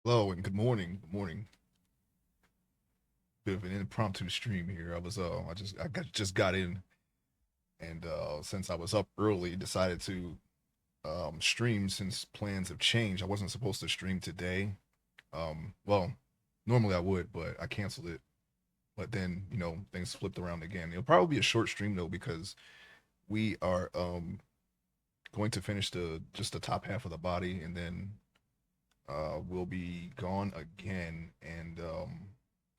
Hello and good morning. Good morning. Bit of an impromptu stream here. I just got in and since I was up early, decided to stream since plans have changed. I wasn't supposed to stream today. Well, normally I would, but I canceled it. But then, things flipped around again. It'll probably be a short stream though because we are going to finish the just the top half of the body and then will be gone again. And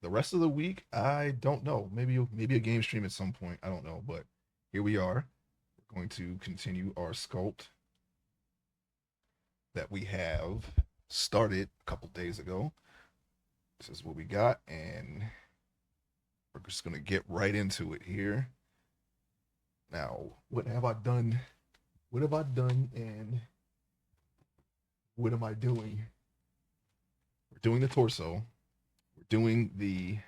the rest of the week, I don't know. Maybe a game stream at some point. I don't know, but here we are. We're going to continue our sculpt that we have started a couple days ago. This is what we got, and we're just gonna get right into it here. Now, what have I done? What have I done? And what am I doing? We're doing the torso. We're doing the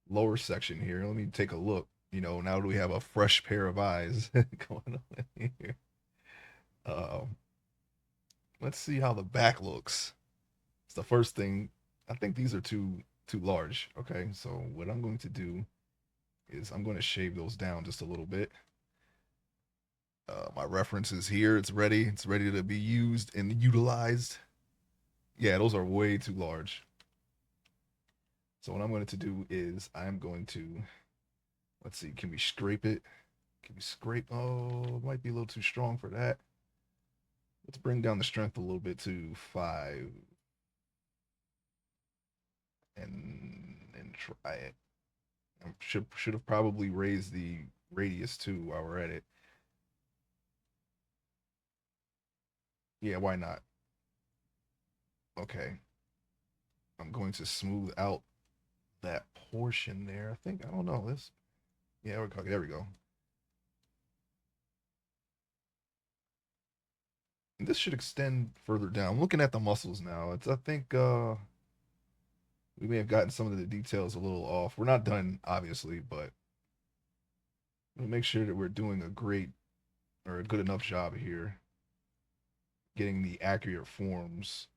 lower section here. Let me take a look. Now that we have a fresh pair of eyes going on here. Um, let's see how the back looks. It's the first thing. I think these are too large. Okay, so what I'm going to do is I'm going to shave those down just a little bit. My reference is here. It's ready. It's ready to be used and utilized. Yeah, those are way too large. So what I'm going to do is I'm going to let's see. Can we scrape it? Can we scrape? Oh, it might be a little too strong for that. Let's bring down the strength a little bit to 5 and try it. I should have probably raised the radius too while we're at it. Yeah, why not? Okay. I'm going to smooth out that portion there. I don't know. This Yeah, there we go. And this should extend further down. I'm looking at the muscles now. I think we may have gotten some of the details a little off. We're not done, obviously, but we'll make sure that we're doing a great or a good enough job here getting the accurate forms.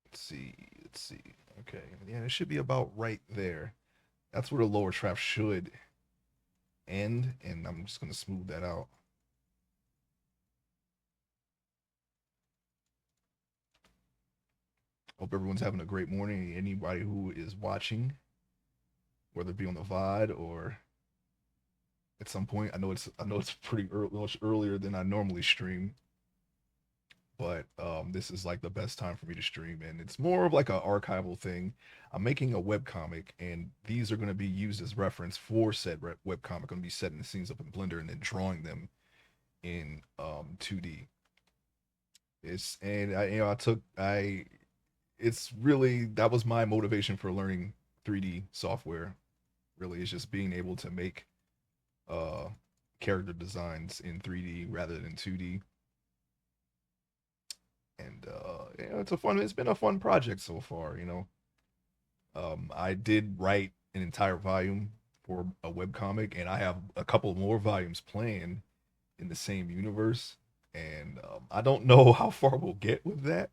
Let's see. Let's see. Okay. Yeah, it should be about right there. That's where the lower trap should end, and I'm just going to smooth that out. Hope everyone's having a great morning. Anybody who is watching, whether it be on the VOD or at some point, I know it's pretty early, much earlier than I normally stream, but this is like the best time for me to stream, and it's more of like an archival thing. I'm making a web comic, and these are going to be used as reference for said web comic. I'm going to be setting the scenes up in Blender and then drawing them in 2D. It's and I took I it's really that was my motivation for learning 3D software. Really, is just being able to make uh character designs in 3D rather than 2D. And it's been a fun project so far. I did write an entire volume for a webcomic, and I have a couple more volumes planned in the same universe. And I don't know how far we'll get with that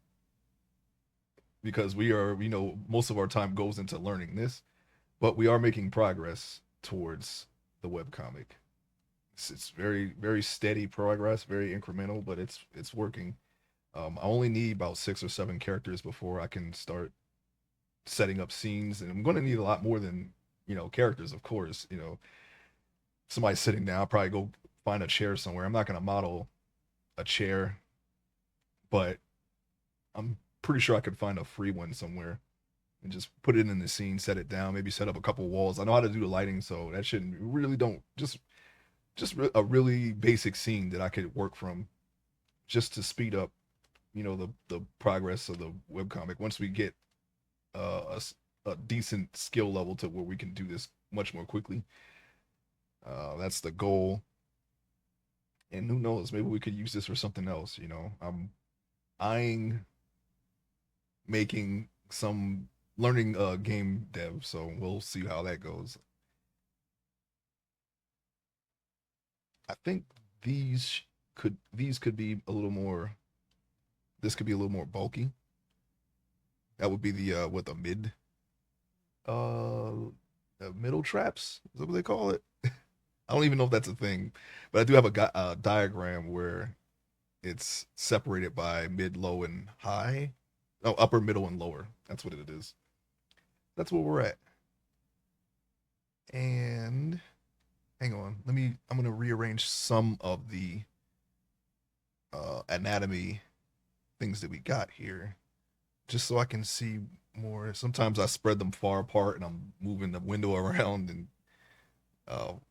because most of our time goes into learning this, but we are making progress towards the webcomic. It's very, very steady progress, very incremental, but it's working. I only need about 6 or 7 characters before I can start setting up scenes, and I'm going to need a lot more than characters, of course. Somebody sitting down, I'll probably go find a chair somewhere. I'm not going to model a chair, but I'm pretty sure I could find a free one somewhere and just put it in the scene, set it down, maybe set up a couple walls. I know how to do the lighting, so that shouldn't really don't just a really basic scene that I could work from just to speed up the progress of the webcomic once we get a decent skill level to where we can do this much more quickly. That's the goal. And who knows, maybe we could use this for something else. I'm eyeing making some learning game dev, so we'll see how that goes. I think these these could be a little more. This could be a little more bulky. That would be the what the uh middle traps. Is that what they call it? I don't even know if that's a thing, but I do have a diagram where it's separated by mid, low, and high. Oh, upper, middle, and lower. That's what it is. That's where we're at. And hang on, let me. I'm gonna rearrange some of the anatomy things that we got here, just so I can see more. Sometimes I spread them far apart, and I'm moving the window around. And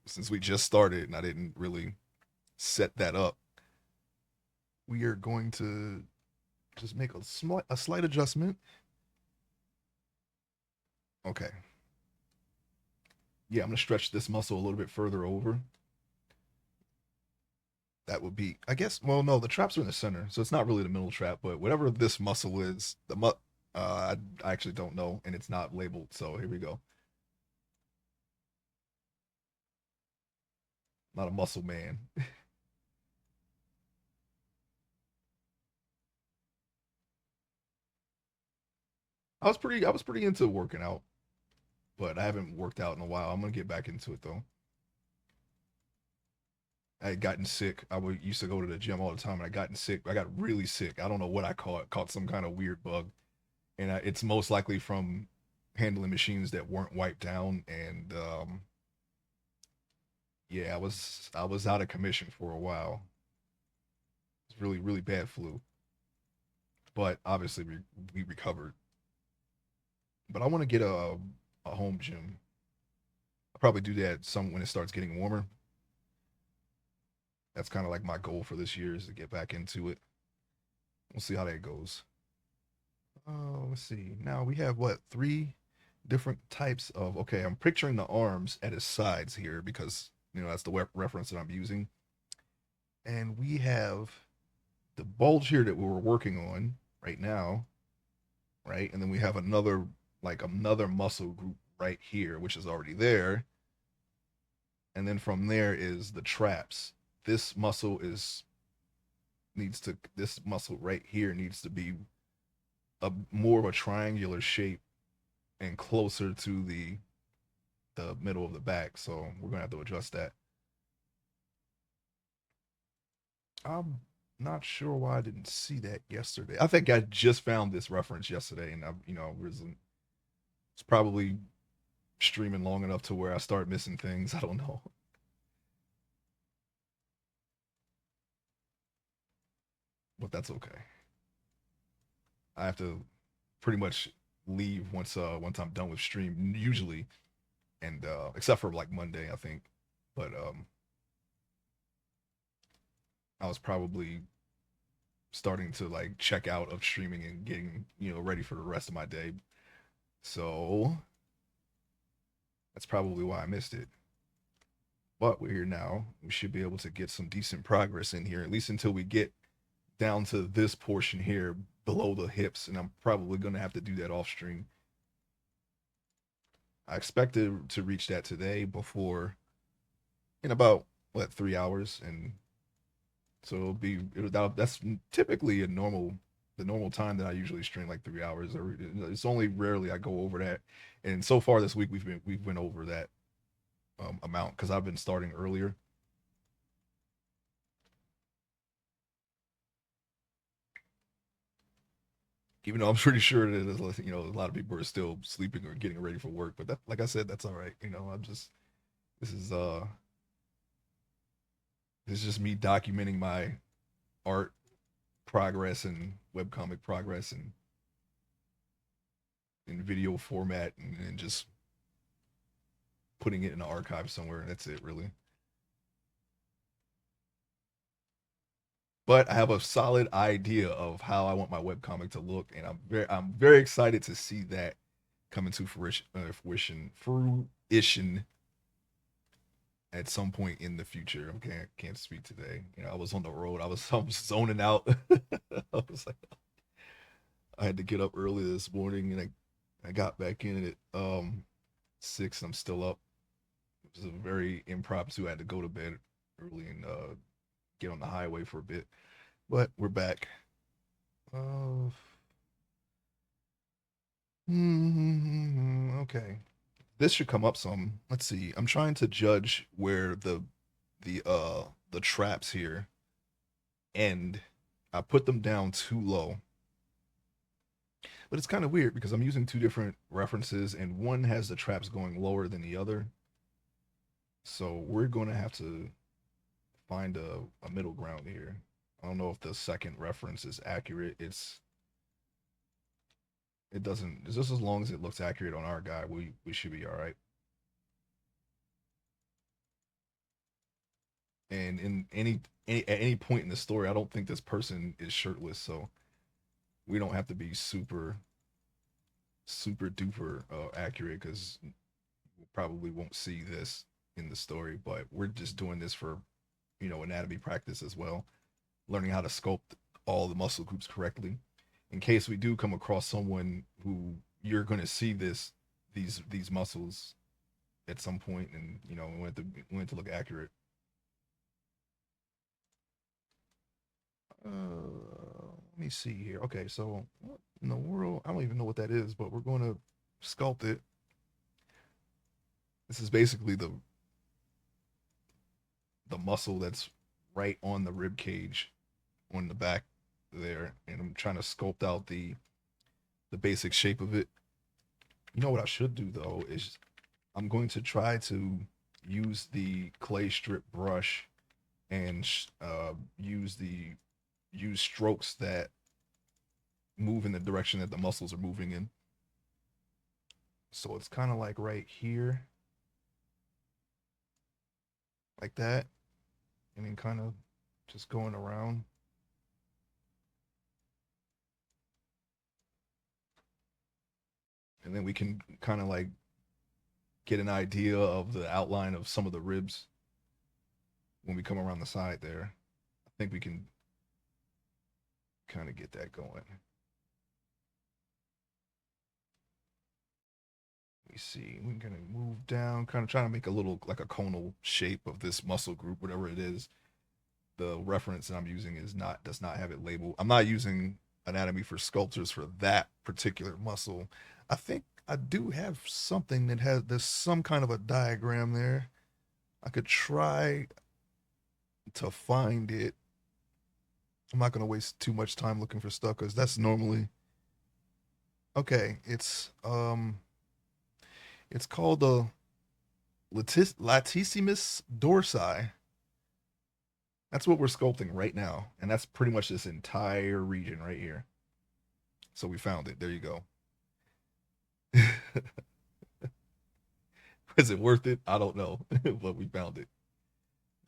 since we just started, and I didn't really set that up, we are going to just make a slight adjustment. Okay. Yeah, I'm gonna stretch this muscle a little bit further over. That would be, I guess. Well, no, the traps are in the center, so it's not really the middle trap. But whatever this muscle is, I actually don't know, and it's not labeled. So here we go. Not a muscle man. I was pretty into working out, but I haven't worked out in a while. I'm gonna get back into it though. I had gotten sick. Used to go to the gym all the time, and I gotten sick. I got really sick. I don't know what I caught. Caught some kind of weird bug, and it's most likely from handling machines that weren't wiped down. And yeah, I was out of commission for a while. It's really bad flu, but obviously we recovered. But I want to get a home gym. I'll probably do that some when it starts getting warmer. That's kind of like my goal for this year is to get back into it. We'll see how that goes. Let's see. Now we have what, three different types of. Okay, I'm picturing the arms at his sides here because that's the reference that I'm using. And we have the bulge here that we were working on right now, right? And then we have another muscle group right here, which is already there. And then from there is the traps. This muscle is needs to this muscle right here needs to be a more of a triangular shape and closer to the middle of the back. So we're gonna have to adjust that. I'm not sure why I didn't see that yesterday. I think I just found this reference yesterday, and it's probably streaming long enough to where I start missing things. I don't know, but that's okay. I have to pretty much leave once I'm done with stream usually, and except for like Monday, I think. But I was probably starting to like check out of streaming and getting ready for the rest of my day. So that's probably why I missed it. But we're here now. We should be able to get some decent progress in here, at least until we get down to this portion here below the hips. And I'm probably going to have to do that off stream. I expected to reach that today before in about what 3 hours, and so that's typically the normal time that I usually stream, like 3 hours. It's only rarely I go over that, and so far this week we've went over that amount because I've been starting earlier. Even though I'm pretty sure that a lot of people are still sleeping or getting ready for work, but that, like I said, that's all right. I'm just this is uh this is just me documenting my art progress and webcomic progress and in video format, and just putting it in an archive somewhere. That's it, really. But I have a solid idea of how I want my webcomic to look, and I'm very excited to see that come into fruition at some point in the future. I can't speak today. I was on the road. I was zoning out. I was like, I had to get up early this morning, and I got back in at 6. I'm still up. It was a very impromptu. I had to go to bed early and get on the highway for a bit. But we're back. Uh, okay. This should come up some. Let's see. I'm trying to judge where the traps here end. I put them down too low. But it's kind of weird because I'm using two different references and one has the traps going lower than the other. So we're going to have to find a middle ground here. I don't know if the second reference is accurate. It doesn't, it's just as long as it looks accurate on our guy, we should be all right. And in at any point in the story, I don't think this person is shirtless, so we don't have to be super duper accurate because we probably won't see this in the story. But we're just doing this for anatomy practice as well, learning how to sculpt all the muscle groups correctly. In case we do come across someone who you're going to see these muscles at some point, and we want to look accurate. Let me see here. Okay, so what in the world? I don't even know what that is, but we're going to sculpt it. This is basically the muscle that's right on the rib cage on the back there, and I'm trying to sculpt out the basic shape of it. You know what I should do though is I'm going to try to use the clay strip brush and use strokes that move in the direction that the muscles are moving in. So it's kind of like right here, like that, and then kind of just going around. And then we can kind of like get an idea of the outline of some of the ribs when we come around the side there. I think we can kind of get that going. Let me see. We're gonna move down, kind of trying to make a little like a conal shape of this muscle group, whatever it is. The reference that I'm using does not have it labeled. I'm not using anatomy for sculptors for that particular muscle. I think I do have something that has there's some kind of a diagram there. I could try to find it. I'm not gonna waste too much time looking for stuff because that's normally okay. It's called the latissimus dorsi. That's what we're sculpting right now, and that's pretty much this entire region right here. So we found it. There you go. Is it worth it? I don't know, but we found it.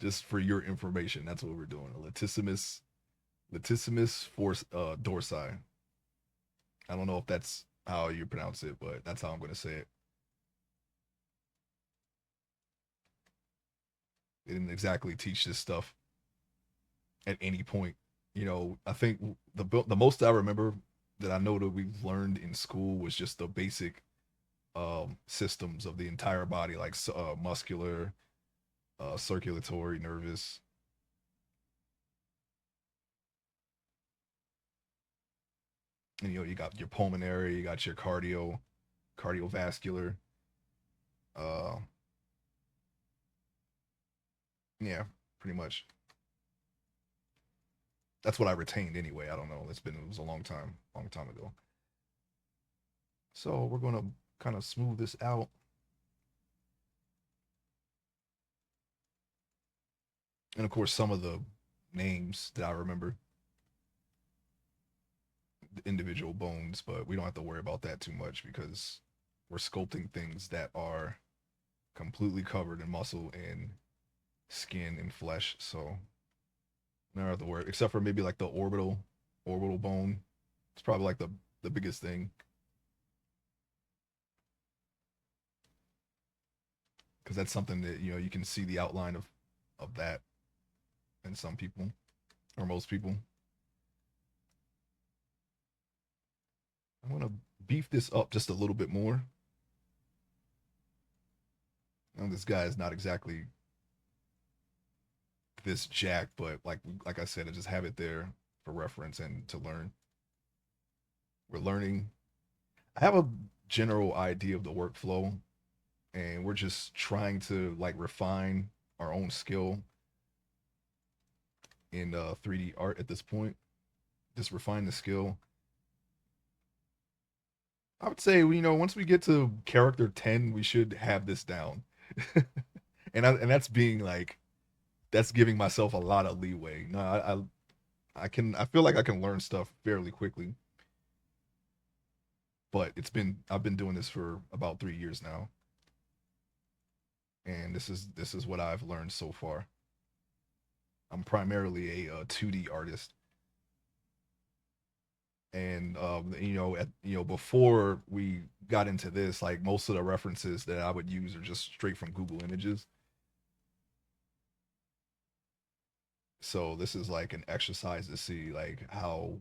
Just for your information, that's what we're doing. A latissimus force dorsi. I don't know if that's how you pronounce it, but that's how I'm going to say it. They didn't exactly teach this stuff at any point. I think the most I remember that I know that we've learned in school was just the basic systems of the entire body, like muscular, circulatory, nervous. And you got your pulmonary, you got your cardiovascular. Uh, yeah, pretty much. That's what I retained anyway. I don't know. It was a long time ago. So we're gonna kind of smooth this out. And of course, some of the names that I remember, the individual bones, but we don't have to worry about that too much because we're sculpting things that are completely covered in muscle and skin and flesh. So never have to worry, except for maybe like the orbital bone. It's probably like the biggest thing because that's something that you can see the outline of that in some people or most people. I'm gonna beef this up just a little bit more. And this guy is not exactly this jack, but like I said, I just have it there for reference and to learn. We're learning. I have a general idea of the workflow, and we're just trying to like refine our own skill in 3D art at this point. Just refine the skill. I would say, once we get to character 10, we should have this down. And that's being like, that's giving myself a lot of leeway. No, I feel like I can learn stuff fairly quickly, but I've been doing this for about 3 years now, and this is what I've learned so far. I'm primarily a 2D artist, and before we got into this, like most of the references that I would use are just straight from Google Images. So this is like an exercise to see like how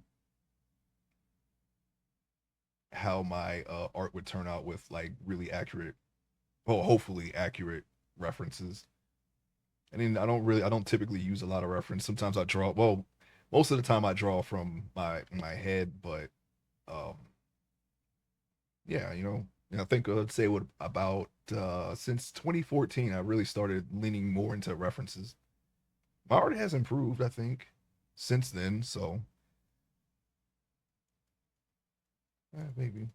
my art would turn out with like really accurate, well, hopefully accurate references. I mean, I don't typically use a lot of reference. Sometimes I draw, well, most of the time I draw from my head, but um, yeah, I think let's say what about since 2014, I really started leaning more into references. My art has improved, I think, since then. So maybe.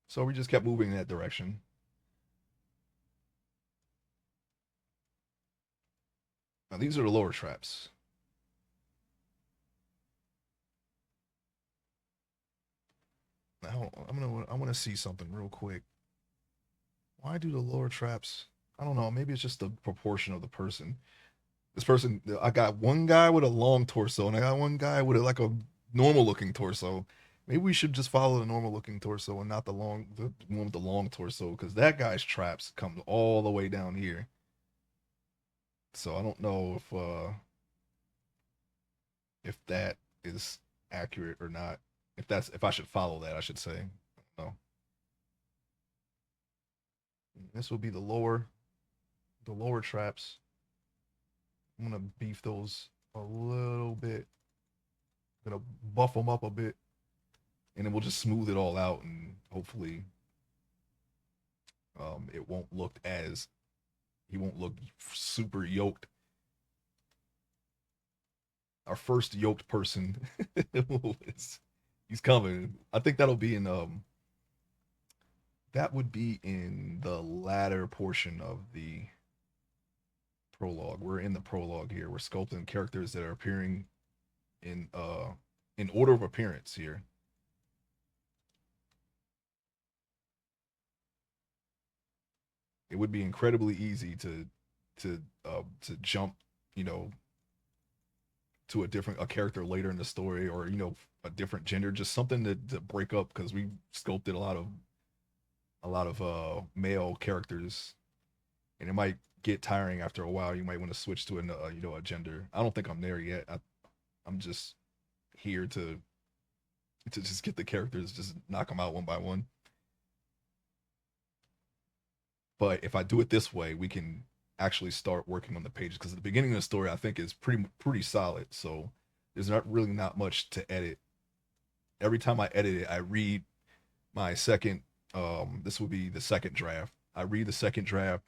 So we just kept moving in that direction. Now these are the lower traps. Now I want to see something real quick. Why do the lower traps? I don't know. Maybe it's just the proportion of the person. This person, I got one guy with a long torso, and I got one guy with like a normal looking torso. Maybe we should just follow the normal looking torso and not the one with the long torso, because that guy's traps come all the way down here. So I don't know if that is accurate or not. If I should follow that, I should say. No, this will be the lower traps. I'm gonna beef those a little bit. I'm gonna buff them up a bit, and then we'll just smooth it all out, and hopefully, it won't look as he won't look super yoked. Our first yoked person he's coming. I think that'll be in that would be in the latter portion of the prologue. We're in the prologue here. We're sculpting characters that are appearing in order of appearance here. It would be incredibly easy to jump, you know, to a character later in the story, or a different gender, just something to break up, because we sculpted a lot of male characters, and it might get tiring after a while. You might want to switch to a gender. I don't think I'm there yet. I'm just here to just get the characters, just knock them out one by one. But if I do it this way, we can actually start working on the pages, because at the beginning of the story, I think is pretty solid. So there's not much to edit. Every time I edit it, I read my second. This will be the second draft. I read the second draft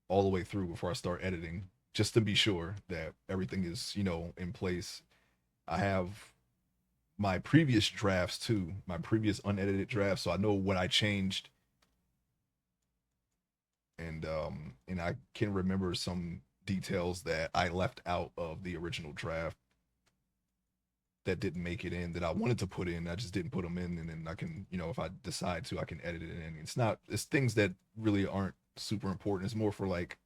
all the way through before I start editing, just to be sure that everything is in place. I have my previous drafts too, my previous unedited drafts, so I know what I changed, and I can remember some details that I left out of the original draft that didn't make it in, that I wanted to put in. I just didn't put them in, and then I can, if I decide to, I can edit it in. It's things that really aren't super important. It's more for like,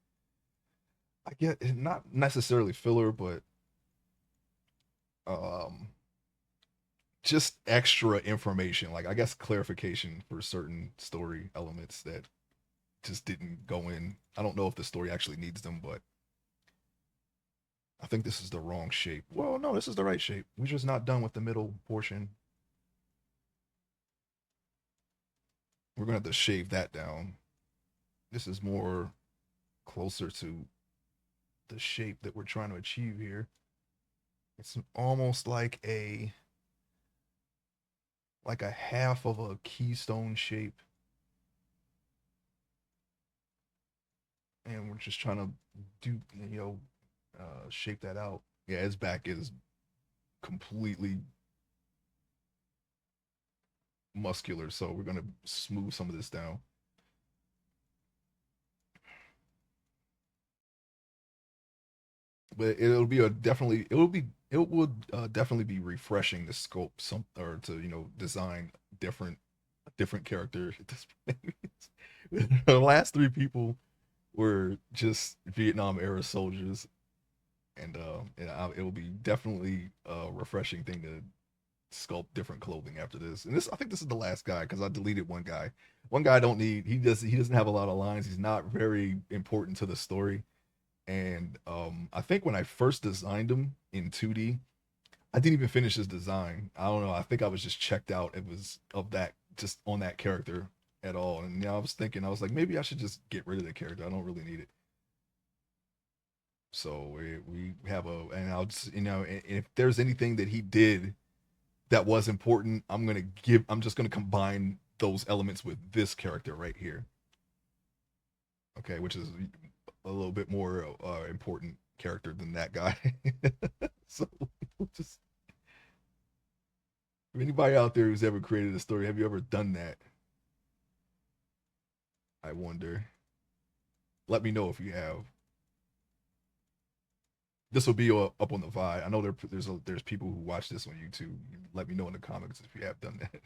I get, not necessarily filler, but um just extra information, like I guess clarification for certain story elements that just didn't go in. I don't know if the story actually needs them, but I think this is the wrong shape. Well, no, this is the right shape. We're just not done with the middle portion. We're gonna have to shave that down. This is more. closer to the shape that we're trying to achieve here. It's almost like a half of a keystone shape, and we're just trying to do shape that out. Yeah, his back is completely muscular, so we're gonna smooth some of this down. But it'll be a definitely it would definitely be refreshing to sculpt some or to design different different character at this point. The last three people were just Vietnam era soldiers, and it will be definitely a refreshing thing to sculpt different clothing after this. And this I think this is the last guy because I deleted one guy. One guy I don't need. He doesn't have a lot of lines. He's not very important to the story. And I think when I first designed him in 2D, I didn't even finish his design. I don't know. I think I was just checked out. It was of that just on that character at all. And I was thinking, I was like, maybe I should just get rid of the character. I don't really need it. So we have a, and I'll just, if there's anything that he did that was important, I'm just gonna combine those elements with this character right here. Okay, which is a little bit more important character than that guy. So just if anybody out there who's ever created a story, have you ever done that? I wonder. Let me know if you have. This will be up on the Vibe. I know there's people who watch this on YouTube. Let me know in the comments if you have done that.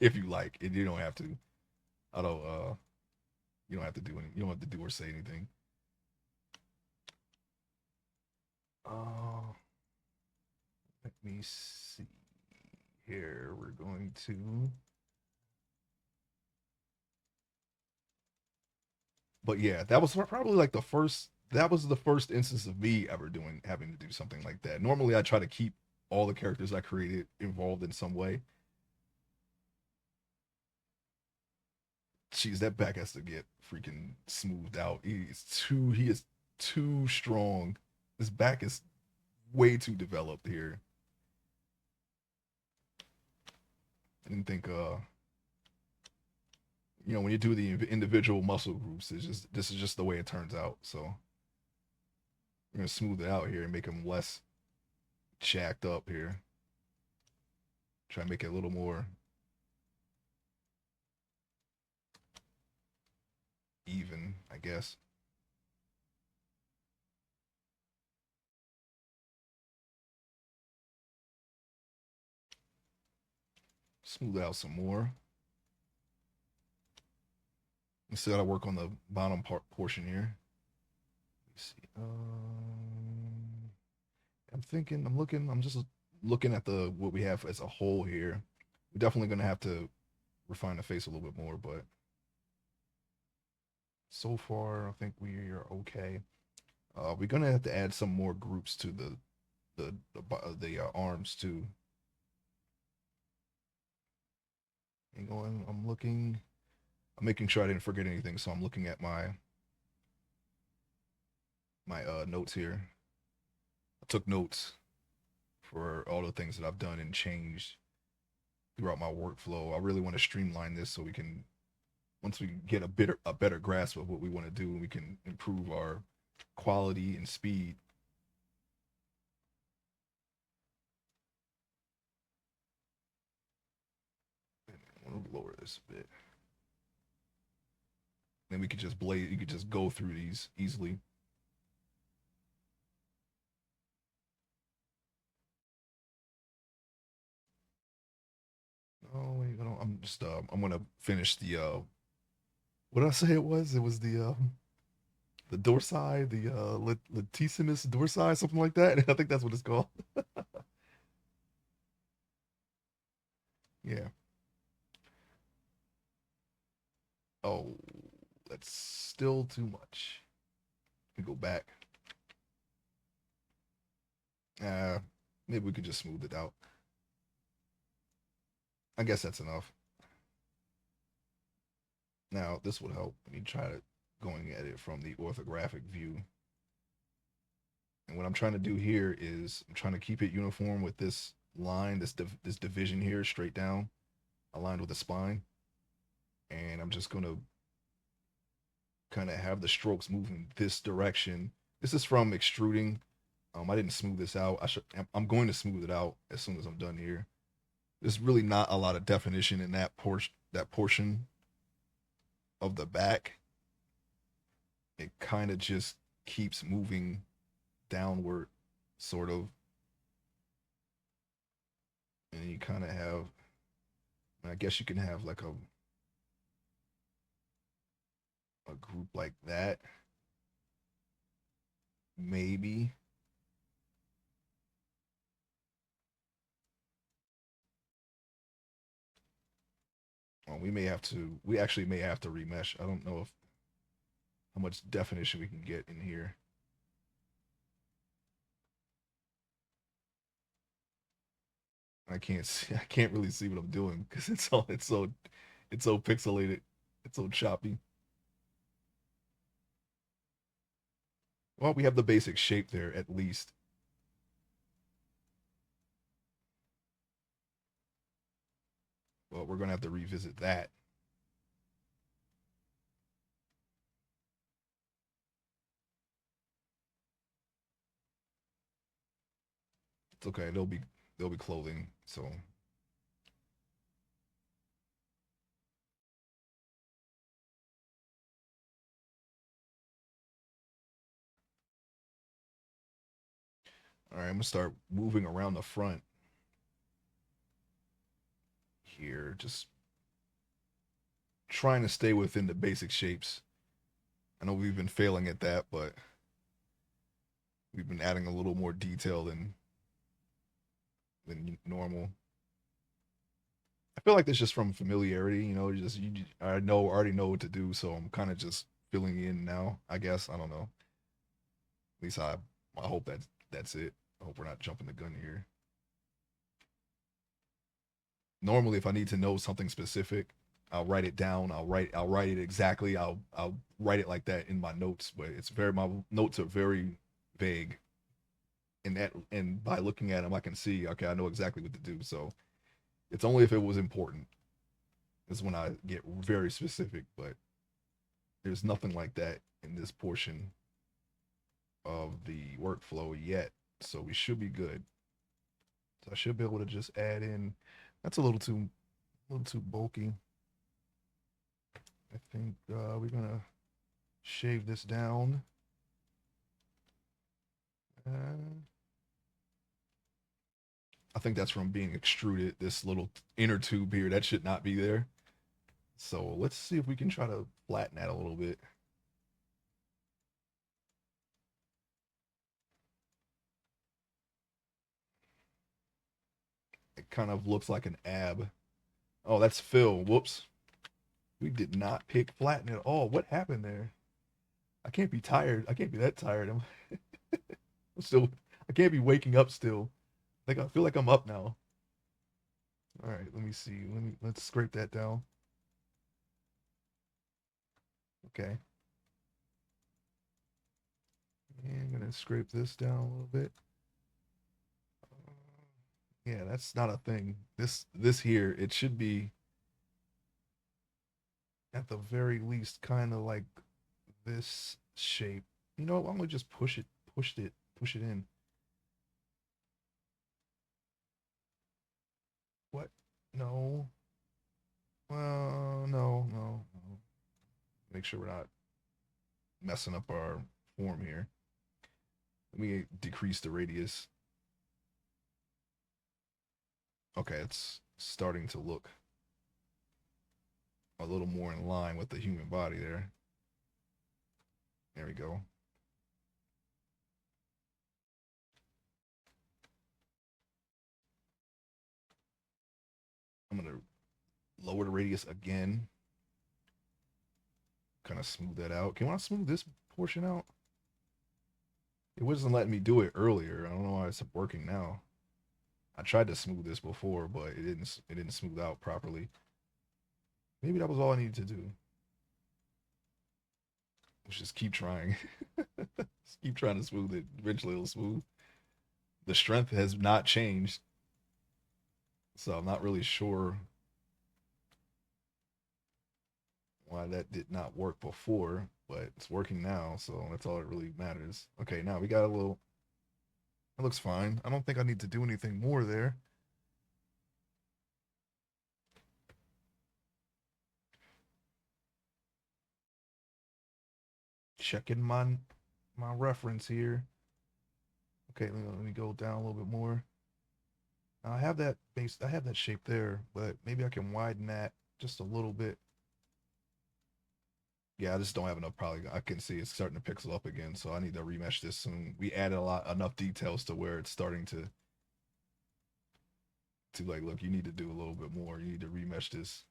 If you like, and you don't have to. I don't. You don't have to do any. You don't have to do or say anything. Uh, Let me see here. We're going to. But yeah, that was probably like the first. That was the first instance of me ever doing having to do something like that. Normally, I try to keep all the characters I created involved in some way. Jeez, that back has to get freaking smoothed out. He is too strong. His back is way too developed here. I didn't think when you do the individual muscle groups, it's just this is just the way it turns out. So we're gonna smooth it out here and make him less jacked up here. Try to make it a little more even, I guess. Smooth out some more. We still gotta work on the bottom portion here. Let's see. I'm thinking. I'm looking. I'm just looking at the what we have as a whole here. We're definitely gonna have to refine the face a little bit more, but so far I think we are okay. We're gonna have to add some more groups to the arms too. And going, I'm looking. I'm making sure I didn't forget anything, so I'm looking at my notes here. I took notes for all the things that I've done and changed throughout my workflow. I really want to streamline this so we can once we get a better grasp of what we want to do, we can improve our quality and speed. I want to lower this a bit. Then we could just blaze. You could just go through these easily. Oh wait, I'm just I'm gonna finish the what did I say it was? It was the dorsi, the latissimus dorsi, something like that. I think that's what it's called. Yeah. Oh, that's still too much. We go back. Uh, Maybe we could just smooth it out. I guess that's enough. Now this would help. Let me try to going at it from the orthographic view. And what I'm trying to do here is I'm trying to keep it uniform with this line, this division here, straight down, aligned with the spine. And I'm just gonna kind of have the strokes move in this direction. This is from extruding. I didn't smooth this out. I'm going to smooth it out as soon as I'm done here. There's really not a lot of definition in that portion of the back. It kind of just keeps moving downward, sort of, and you kind of have. I guess you can have like a group like that, maybe. We may have to. We actually may have to remesh. I don't know if how much definition we can get in here. I can't see. I can't really see what I'm doing because it's so pixelated. It's so choppy. Well, we have the basic shape there at least. Well, we're gonna have to revisit that. It's okay. There'll be clothing. So all right, I'm gonna start moving around the front here, just trying to stay within the basic shapes. I know we've been failing at that, but we've been adding a little more detail than normal. I feel like that's just from familiarity, just already know what to do, so I'm kind of just filling in now. I guess I don't know. At least I hope that's it. I hope we're not jumping the gun here. Normally, if I need to know something specific, I'll write it down. I'll write it exactly. I'll write it like that in my notes, but it's very my notes are very vague. And by looking at them, I can see okay, I know exactly what to do. So it's only if it was important is when I get very specific, but there's nothing like that in this portion of the workflow yet. So we should be good. So I should be able to just add in. That's a little too bulky. I think we're gonna shave this down. Uh, I think that's from being extruded. This little inner tube here that should not be there. So let's see if we can try to flatten that a little bit. It kind of looks like an ab. Oh, that's Phil. Whoops. We did not pick flatten at all. What happened there? I can't be tired. I can't be that tired. I'm still. I can't be waking up still. Like I feel like I'm up now. All right. Let me see. Let's scrape that down. Okay. And I'm gonna scrape this down a little bit. Yeah, that's not a thing. This here, it should be at the very least kind of like this shape. You know, why don't we just push it in? What? No. No. Make sure we're not messing up our form here. Let me decrease the radius. Okay, it's starting to look a little more in line with the human body there. There we go. I'm gonna lower the radius again. Kind of smooth that out. Can I smooth this portion out? It wasn't letting me do it earlier. I don't know why it's working now. I tried to smooth this before, but it didn't smooth out properly. Maybe that was all I needed to do. Let's just keep trying. Just keep trying to smooth it. Eventually it'll smooth. The strength has not changed, so I'm not really sure why that did not work before, but it's working now, so that's all that really matters. Okay, now we got a little. It looks fine. I don't think I need to do anything more there. Checking my reference here. Okay, let me go down a little bit more. Now I have that base. I have that shape there, but maybe I can widen that just a little bit. Yeah, I just don't have enough. Probably I can see it's starting to pixel up again, so I need to remesh this soon. We added enough details to where it's starting to like, look, you need to do a little bit more. You need to remesh this,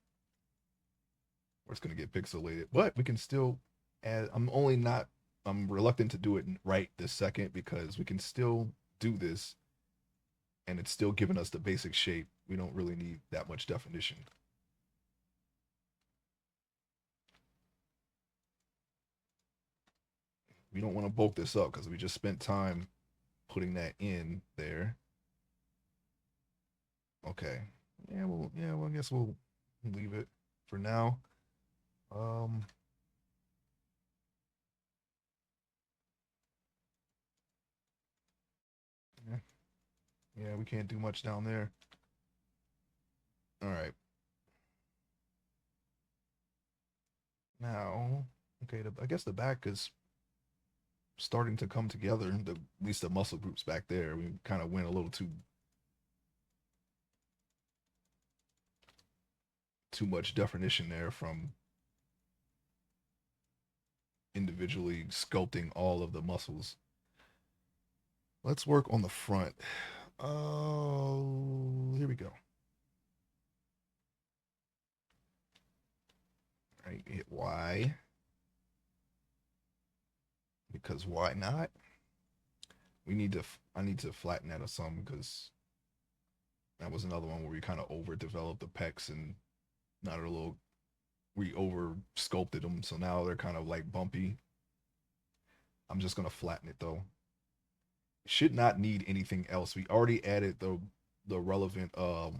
or it's gonna get pixelated. But we can still add. I'm reluctant to do it right this second because we can still do this, and it's still giving us the basic shape. We don't really need that much definition. We don't want to bulk this up because we just spent time putting that in there. Okay. Yeah, well, I guess we'll leave it for now. Um, yeah, yeah, we can't do much down there. All right. Now, okay, I guess the back is starting to come together. At least the muscle groups back there. We kind of went a little too much definition there from individually sculpting all of the muscles. Let's work on the front. Oh, here we go. All right, hit Y because why not? I need to flatten that or something because that was another one where we kind of overdeveloped the pecs and not a little. We over sculpted them, so now they're kind of like bumpy. I'm just gonna flatten it though. Should not need anything else. We already added the relevant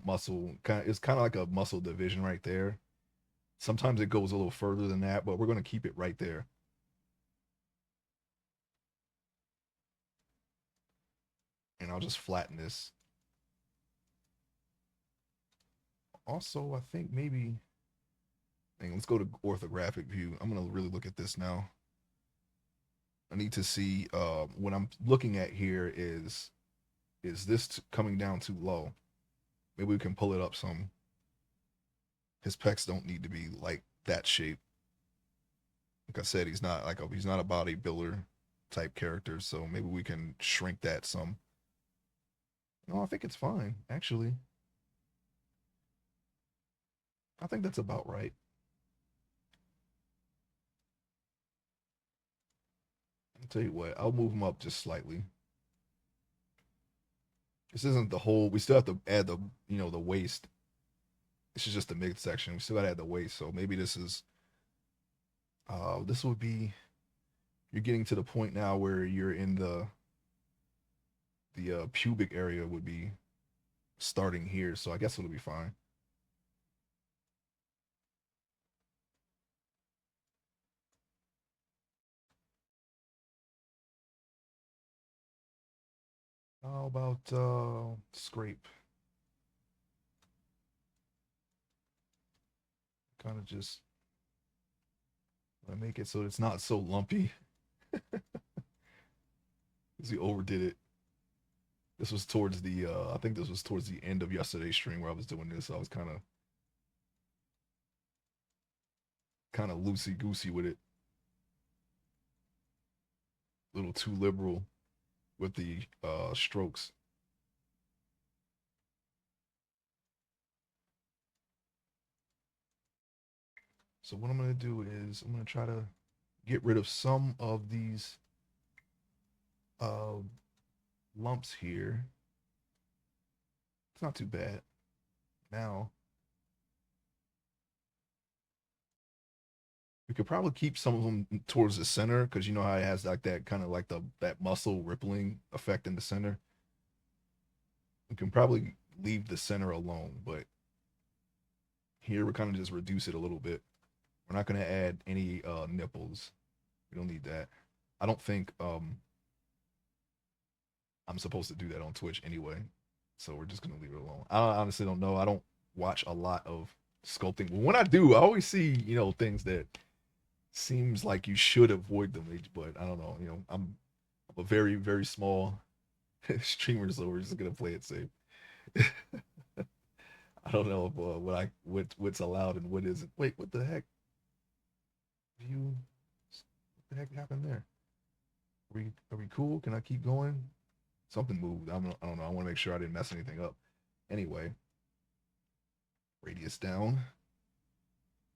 muscle. It's kind of like a muscle division right there. Sometimes it goes a little further than that, but we're gonna keep it right there. And I'll just flatten this. Also, I think maybe. Hang let's go to orthographic view. I'm gonna really look at this now. I need to see what I'm looking at here is this coming down too low? Maybe we can pull it up some. His pecs don't need to be like that shape. Like I said, he's not a bodybuilder type character, so maybe we can shrink that some. No, I think it's fine actually. I think that's about right. I'll tell you what, I'll move him up just slightly. This isn't the whole. We still have to add the waist. This is just the midsection. We still gotta add the waist. So maybe this would be. You're getting to the point now where you're in the pubic area would be starting here. So I guess it'll be fine. How about scrape? Kind of just make it so it's not so lumpy. Because we overdid it. This was towards the I think this was towards the end of yesterday's stream where I was doing this. So I was kind of loosey goosey with it. A little too liberal with the strokes. So what I'm gonna do is I'm gonna try to get rid of some of these uh, lumps here. It's not too bad. Now We could probably keep some of them towards the center because you know how it has like that kind of like that muscle rippling effect in the center. We can probably leave the center alone, but here we kind of just reduce it a little bit. We're not going to add any nipples. We don't need that. I don't think I'm supposed to do that on Twitch anyway. So we're just gonna leave it alone. I honestly don't know. I don't watch a lot of sculpting. But when I do, I always see, things that seems like you should avoid them, but I don't know. I'm a very, very small streamer, so we're just gonna play it safe. I don't know if, what's allowed and what isn't. Wait, what the heck? View. What the heck happened there? Are we cool? Can I keep going? Something moved. I don't know. I want to make sure I didn't mess anything up. Anyway, radius down.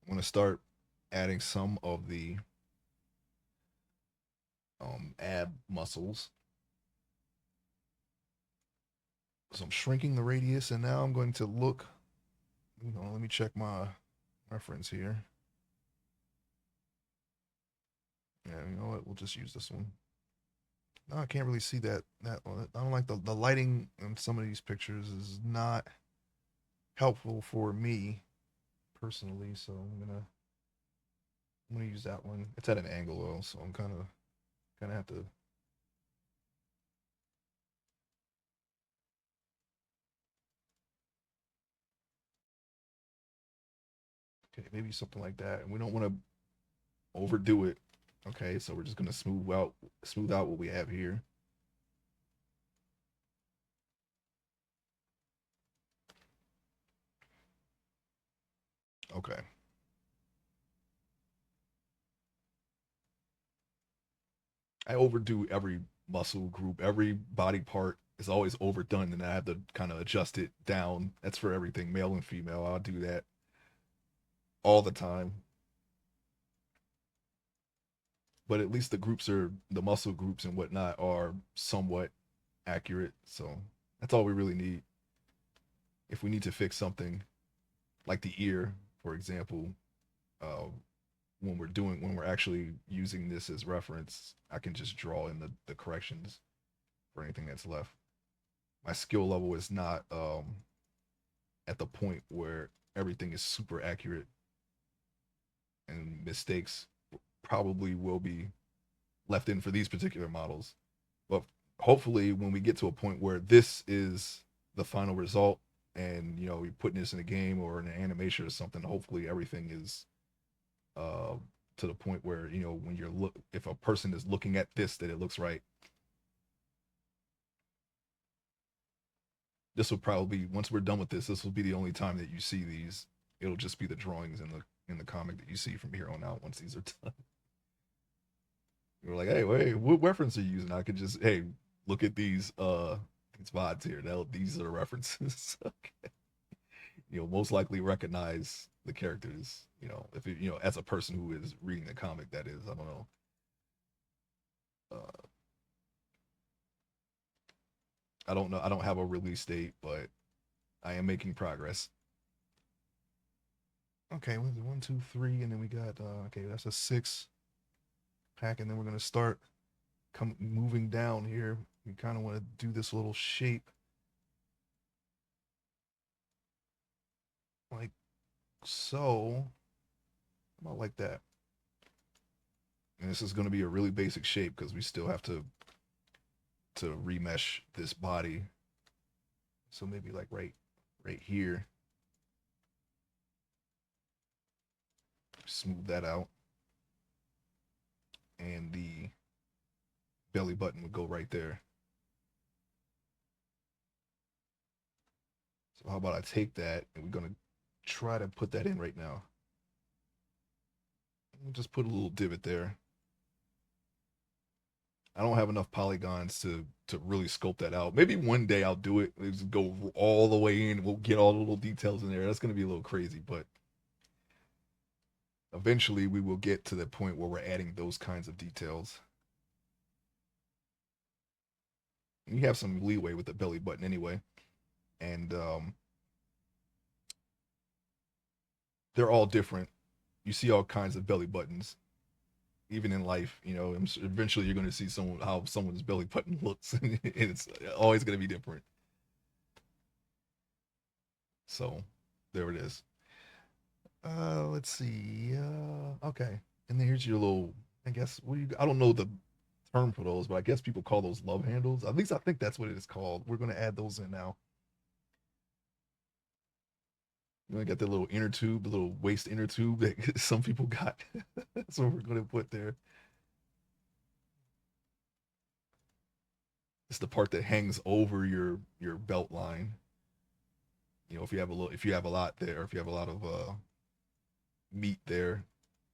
I'm gonna start adding some of the ab muscles. So I'm shrinking the radius, and now I'm going to look. Let me check my reference here. Yeah, you know what? We'll just use this one. No, I can't really see that one. I don't like the lighting in some of these pictures is not helpful for me personally, so I'm gonna use that one. It's at an angle though, so I'm kind of have to. Okay, maybe something like that. And we don't want to overdo it. Okay, so we're just gonna smooth out what we have here. Okay. I overdo every muscle group, every body part is always overdone, and I have to kind of adjust it down. That's for everything, male and female. I'll do that all the time. But at least the muscle groups and whatnot are somewhat accurate. So that's all we really need. If we need to fix something like the ear, for example, uh, when we're actually using this as reference, I can just draw in the corrections for anything that's left. My skill level is not at the point where everything is super accurate, and mistakes probably will be left in for these particular models. But hopefully, when we get to a point where this is the final result, and we're putting this in a game or in an animation or something, hopefully everything is uh, to the point where when if a person is looking at this, that it looks right. This will probably once we're done with this will be the only time that you see these. It'll just be the drawings in the comic that you see from here on out once these are done. You're like, hey, wait, what reference are you using? I could just, hey, look at these VODs here. These are the references. Okay. Most likely recognize the characters. If as a person who is reading the comic, that is, I don't know. Uh, I don't know. I don't have a release date, but I am making progress. Okay, one, two, three, and then we got okay, that's a six pack, and then we're gonna start moving down here. We kind of want to do this little shape like so. About like that. And this is going to be a really basic shape because we still have to remesh this body. So maybe like right here. Smooth that out. And the belly button would go right there. So how about I take that and we're going to try to put that in right now. We'll just put a little divot there. I don't have enough polygons to really sculpt that out. Maybe one day I'll do it. Let's go all the way in. We'll get all the little details in there. That's going to be a little crazy, but eventually we will get to the point where we're adding those kinds of details. And you have some leeway with the belly button anyway. And they're all different. You see all kinds of belly buttons, even in life. You know, eventually you're going to see someone how someone's belly button looks, and it's always going to be different. So there it is. Let's see. Okay, and then here's your little. I guess what do you? I don't know the term for those, but I guess people call those love handles. At least I think that's what it is called. We're going to add those in now. You know, got the little inner tube, the little waist inner tube that some people got. That's what we're going to put there. It's the part that hangs over your belt line. You know, if you have a little, if you have a lot there, if you have a lot of meat there,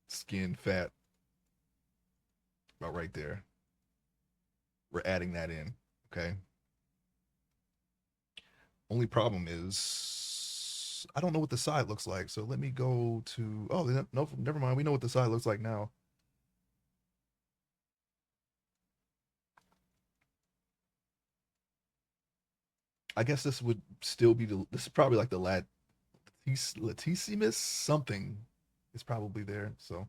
skin, fat, about right there. We're adding that in. Okay. Only problem is I don't know what the side looks like. So let me go to. Oh no, never mind. We know what the side looks like now. I guess this would still be the. This is probably like the latissimus something. Is probably there. So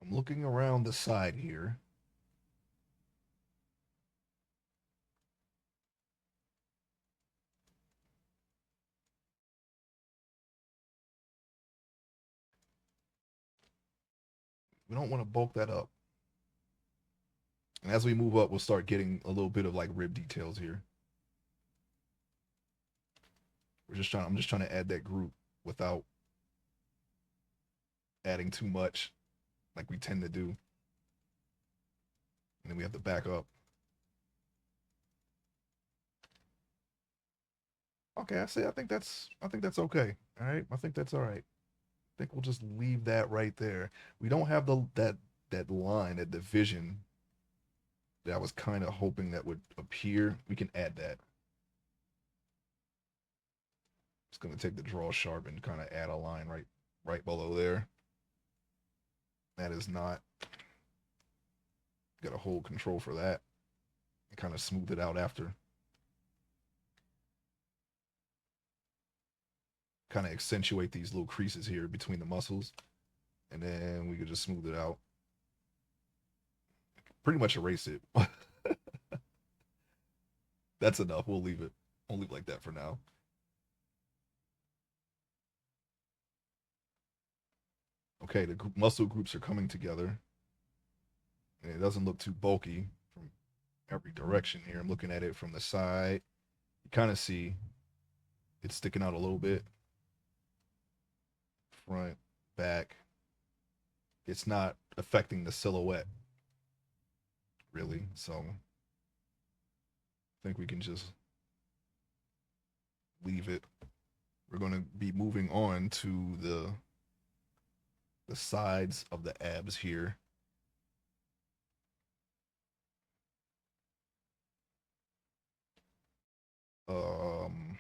I'm looking around the side here. We don't want to bulk that up. And as we move up, we'll start getting a little bit of like rib details here. I'm just trying to add that group without adding too much like we tend to do. And then we have to back up. Okay, I think that's okay. All right. I think that's all right. I think we'll just leave that right there. We don't have that line, that division that I was kind of hoping that would appear. We can add that. It's gonna take the draw sharp and kind of add a line right below there. That is not got to hold control for that and kind of smooth it out after. Kind of accentuate these little creases here between the muscles, and then we could just smooth it out. Pretty much erase it. That's enough. We'll leave it. We'll leave it like that for now. Okay, the muscle groups are coming together, and it doesn't look too bulky from every direction here. I'm looking at it from the side. You kind of see it's sticking out a little bit. Front, back. It's not affecting the silhouette really. So I think we can just leave it. We're going to be moving on to the sides of the abs here. Um,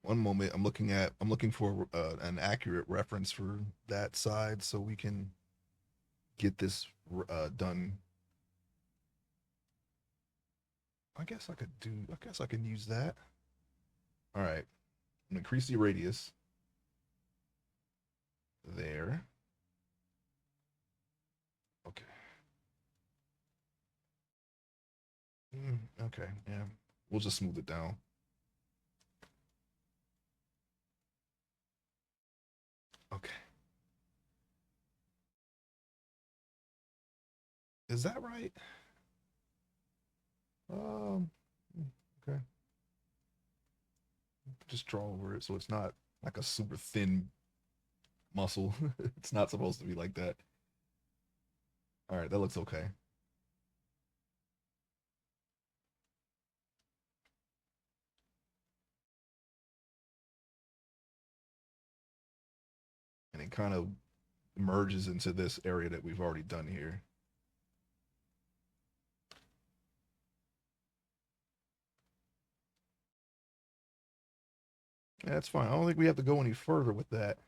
one moment. I'm looking for an accurate reference for that side so we can get this done. I guess I can use that. All right. Increase the radius there. Okay. Okay. Yeah. We'll just smooth it down. Okay. Is that right? Um, okay. Just draw over it so it's not like a super thin muscle. It's not supposed to be like that. All right, that looks okay. it kind of merges into this area that we've already done here. Yeah, that's fine. I don't think we have to go any further with that.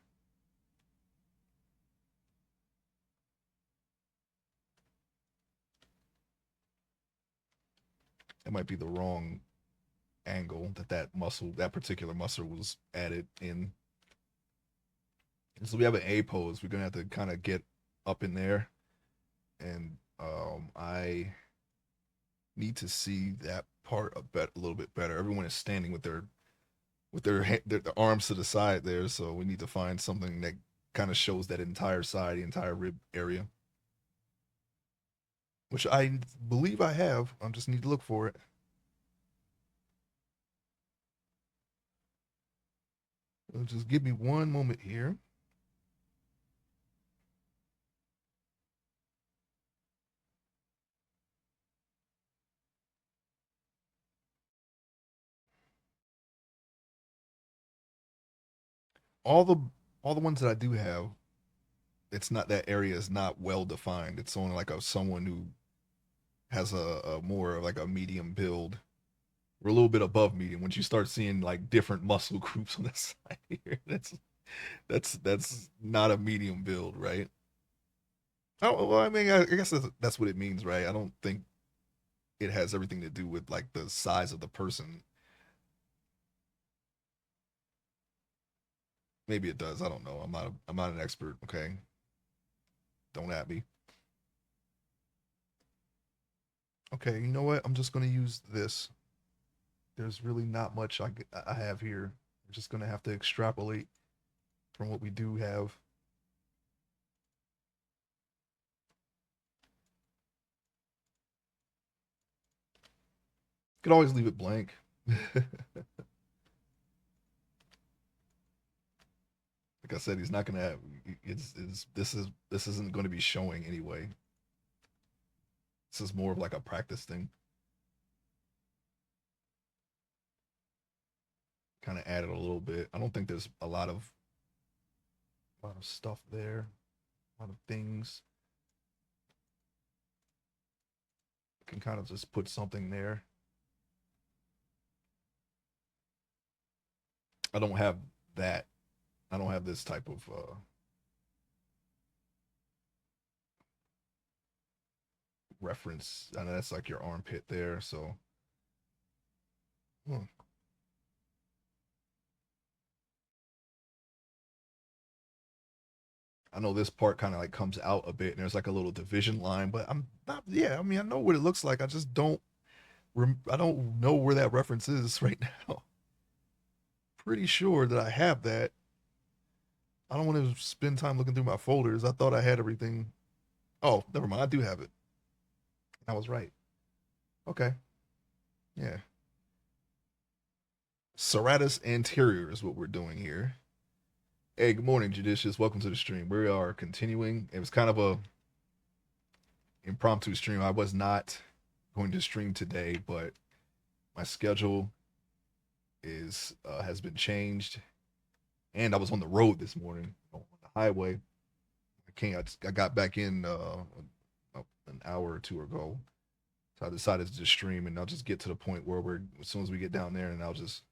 It might be the wrong angle that particular muscle was added in. And so we have an A pose. We're gonna have to kind of get up in there, and I need to see that part a little bit better. Everyone is standing with their arms to the side there, so we need to find something that kind of shows that entire side, the entire rib area, which I believe I have. I just need to look for it. So just give me one moment here. All the all the ones that I do have, it's not that area is not well defined. It's only like someone who has a more of like a medium build. We're a little bit above medium. Once you start seeing like different muscle groups on the side here, that's not a medium build, right? Oh well, I mean, I guess that's what it means, right? I don't think it has everything to do with like the size of the person. Maybe it does. I don't know. I'm not an expert. Okay, don't at me. Okay, you know what? I'm just gonna use this. There's really not much I have here. I'm just gonna have to extrapolate from what we do have. Could always leave it blank. Like I said, he's not gonna have. It's this isn't going to be showing anyway. This is more of like a practice thing. Kind of added a little bit. I don't think there's a lot of stuff there, a lot of things. Can kind of just put something there. I don't have that. I don't have this type of reference. I know that's like your armpit there. So, hmm. I know this part kind of like comes out a bit, and there's like a little division line. But I'm not. Yeah, I mean, I know what it looks like. I just don't. I don't know where that reference is right now. Pretty sure that I have that. I don't want to spend time looking through my folders. I thought I had everything. Oh, never mind. I do have it. I was right. Okay. Yeah. Serratus anterior is what we're doing here. Hey, good morning, Judicious. Welcome to the stream. We are continuing. It was kind of a impromptu stream. I was not going to stream today, but my schedule is has been changed, and I was on the road this morning on the highway. I can't. I got back in an hour or two ago, so I decided to just stream, and I'll just get to the point where we're as soon as we get down there, and I'll just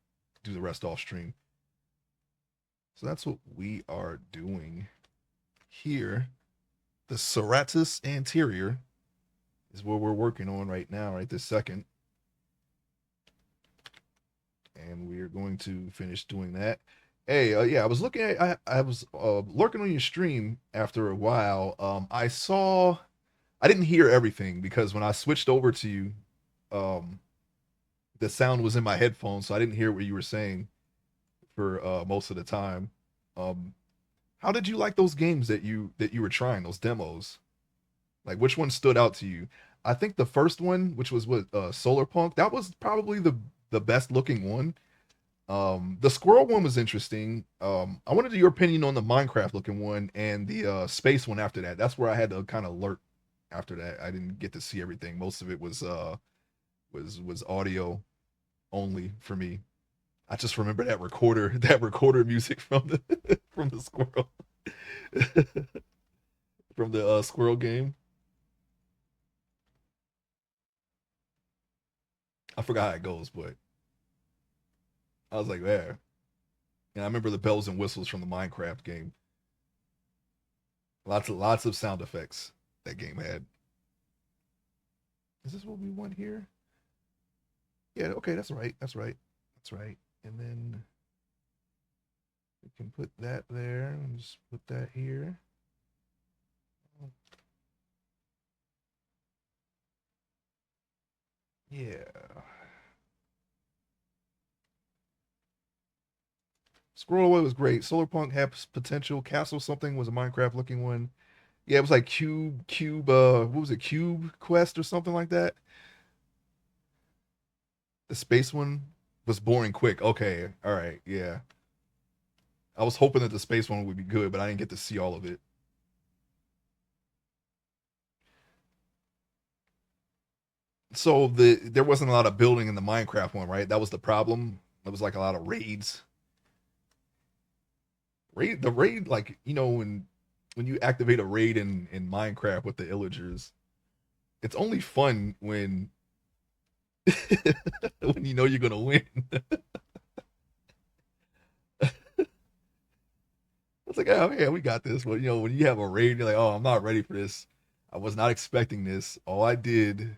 do the rest off stream. So that's what we are doing here. The serratus anterior is what we're working on right now, right this second. And we are going to finish doing that. Hey, yeah, I was looking at, I was lurking on your stream after a while. I didn't hear everything because when I switched over to you, um, the sound was in my headphones, so I didn't hear what you were saying for most of the time. Um, how did you like those games that you were trying, those demos? Like which one stood out to you? I think the first one, which was what Solar Punk, that was probably the best looking one. The squirrel one was interesting. I wanted your opinion on the Minecraft looking one and the space one after that. That's where I had to kind of lurk after that. I didn't get to see everything. Most of it was audio only for me. I just remember that recorder music from the from the squirrel. From the squirrel game. I forgot how it goes, but I was like, there. And I remember the bells and whistles from the Minecraft game. Lots of sound effects that game had. Is this what we want here? Yeah, okay, that's right. That's right. That's right. And then we can put that there and just put that here. Yeah. Scroll Away was great. Solar Punk had potential. Castle something was a Minecraft looking one. Yeah, it was like what was it? Cube Quest or something like that. The space one was boring quick. Okay, all right, yeah. I was hoping that the space one would be good, but I didn't get to see all of it. So there wasn't a lot of building in the Minecraft one, right? That was the problem. There was like a lot of raids. The raid, like when you activate a raid in Minecraft with the illagers, it's only fun when when you know you're gonna win. It's like, oh yeah, we got this. But when you have a raid, you're like, oh, I'm not ready for this. I was not expecting this. All I did,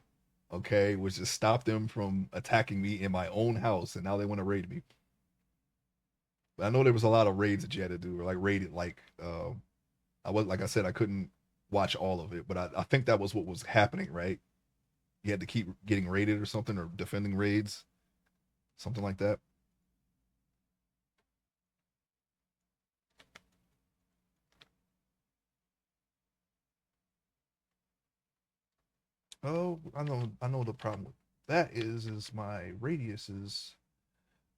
okay, was just stop them from attacking me in my own house, and now they want to raid me. But I know there was a lot of raids that you had to do, or like raided. Like, I was like I said, I couldn't watch all of it, but I think that was what was happening, right? You had to keep getting raided or something, or defending raids, something like that. Oh, I know the problem with that is my radius is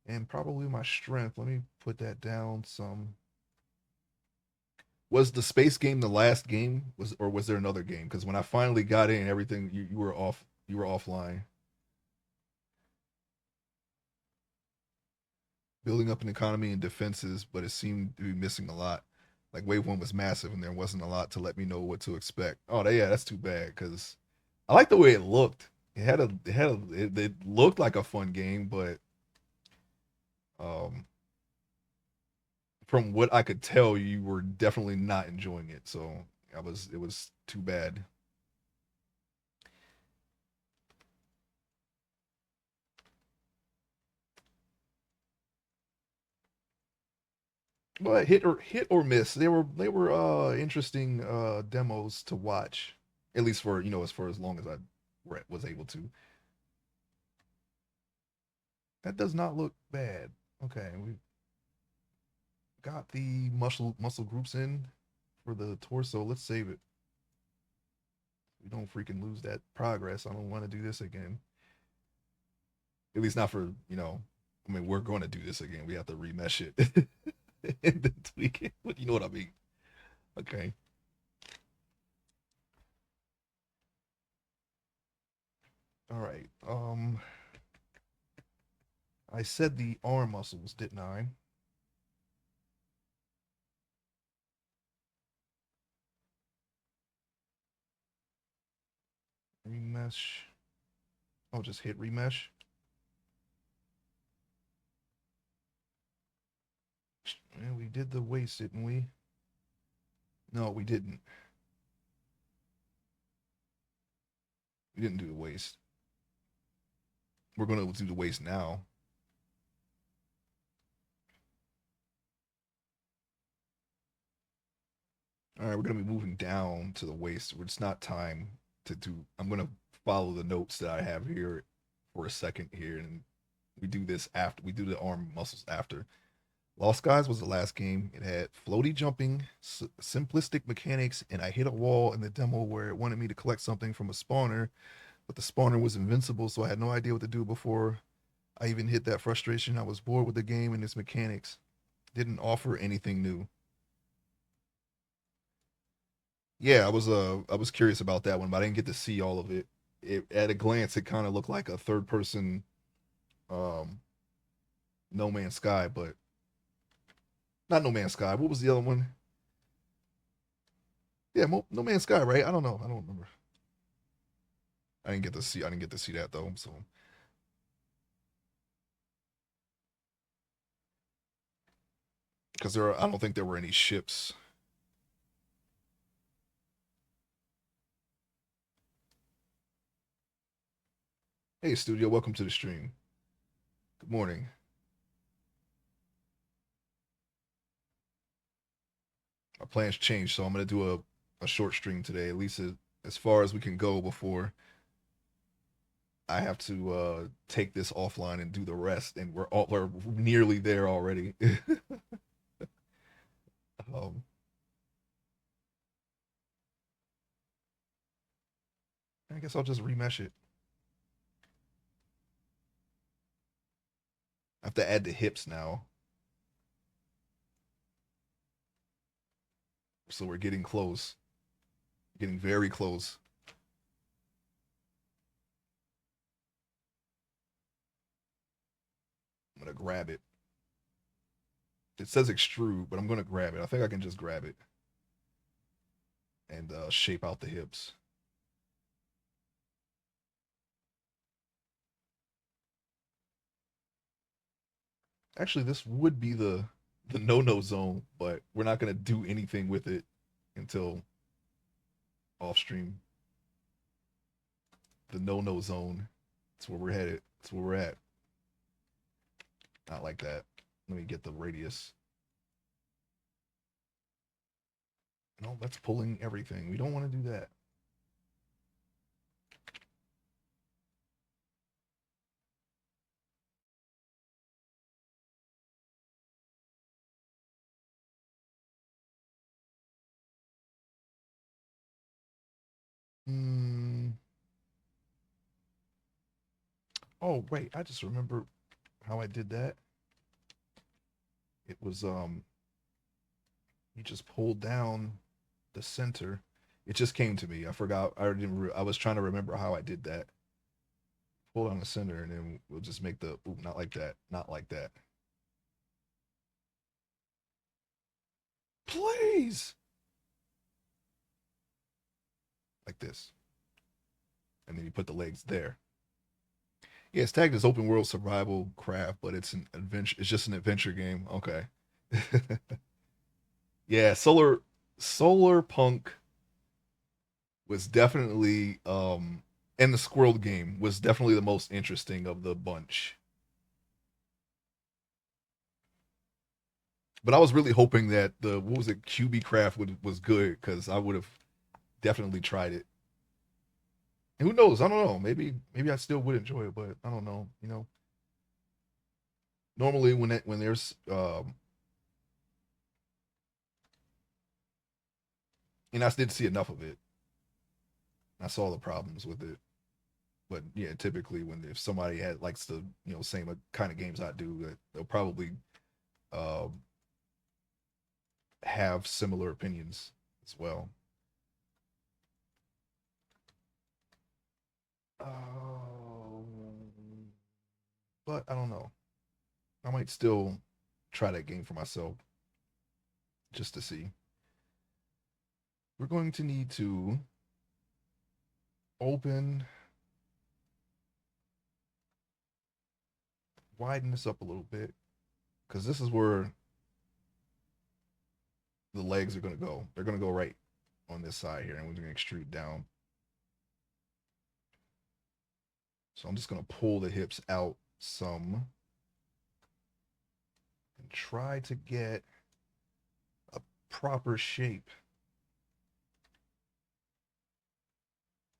and probably my strength. Let me put that down some. Was the space game the last game? Was there another game? Because when I finally got in, everything you were off. You were offline, building up an economy and defenses, but it seemed to be missing a lot. Like wave one was massive, and there wasn't a lot to let me know what to expect. Oh, yeah, that's too bad. Because I like the way it looked. It looked like a fun game, but um, from what I could tell, you were definitely not enjoying it. So it was too bad. But hit or miss. They were interesting demos to watch. At least for as far as long as I was able to. That does not look bad. Okay, we got the muscle groups in for the torso. Let's save it. We don't freaking lose that progress. I don't want to do this again. At least not for. I mean, we're going to do this again. We have to remesh it and then tweak it. But you know what I mean? Okay. All right. I said the arm muscles, didn't I? Remesh. I'll just hit remesh. Yeah, we did the waist, didn't we? No, we didn't. We didn't do the waist. We're going to do the waist now. All right, we're going to be moving down to the waist. It's not time to do. I'm going to follow the notes that I have here for a second here, and we do this after. We do the arm muscles after. Lost Guys was the last game. It had floaty jumping, simplistic mechanics, and I hit a wall in the demo where it wanted me to collect something from a spawner, but the spawner was invincible, so I had no idea what to do before I even hit that frustration. I was bored with the game and its mechanics. Didn't offer anything new. Yeah, I was curious about that one, but I didn't get to see all of it. At a glance, it kind of looked like a third person um No Man's Sky, but not No Man's Sky. What was the other one? Yeah, No Man's Sky, right? I don't know. I don't remember. I didn't get to see. I didn't get to see that though. So because I don't think there were any ships. Hey, studio, welcome to the stream. Good morning. My plans changed, so I'm gonna do a short stream today, at least as far as we can go before I have to take this offline and do the rest. And we're nearly there already. um, I guess I'll just remesh it. I have to add the hips now, so we're getting close, getting very close. I'm gonna grab it. It says extrude, but I'm gonna grab it. I think I can just grab it and shape out the hips. Actually, this would be the no zone, but we're not gonna do anything with it until off stream. The no zone. That's where we're headed. That's where we're at. Not like that. Let me get the radius. No, that's pulling everything. We don't want to do that. Hmm. Oh, wait. I just remember how I did that. It was you just pulled down the center. It just came to me. I forgot. I was trying to remember how I did that. Pull down the center, and then we'll just make the. Ooh, not like that. Not like that. Please. Like this, and then you put the legs there. Yeah, it's tagged as open world survival craft, but it's an adventure. It's just an adventure game. Okay. Yeah, Solar Punk was definitely and the Squirrel game was definitely the most interesting of the bunch. But I was really hoping that the what was it QB Craft was good because I would have definitely tried it. And who knows? I don't know. Maybe I still would enjoy it, but I don't know. Normally when there's and I didn't see enough of it. I saw the problems with it. But yeah, typically when if somebody likes the same kind of games I do, they'll probably um, have similar opinions as well. But I don't know. I might still try that game for myself just to see. We're going to need to open, widen this up a little bit because this is where the legs are going to go. They're going to go right on this side here, and we're going to extrude down. So I'm just going to pull the hips out some and try to get a proper shape.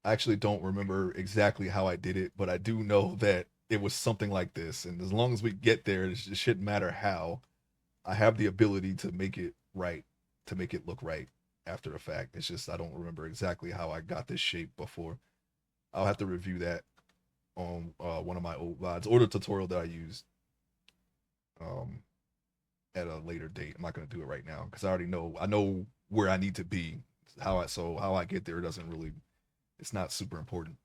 I actually don't remember exactly how I did it, but I do know that it was something like this. And as long as we get there, it shouldn't matter how. I have the ability to make it right, to make it look right after the fact. It's just I don't remember exactly how I got this shape before. I'll have to review that on one of my old VODs or the tutorial that I used um, at a later date. I'm not gonna do it right now because I know where I need to be. How I get there doesn't really it's not super important.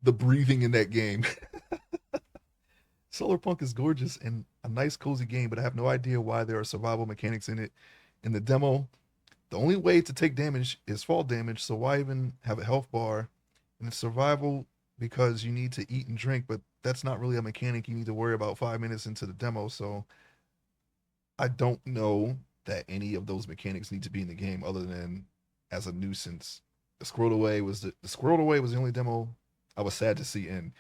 The breathing in that game. Solar Punk is gorgeous and a nice cozy game, but I have no idea why there are survival mechanics in it. In the demo, The only way to take damage is fall damage, so why even have a health bar? And it's survival because you need to eat and drink, but that's not really a mechanic you need to worry about 5 minutes into the demo. So I don't know that any of those mechanics need to be in the game other than as a nuisance. The squirreled away was the only demo I was sad to see in.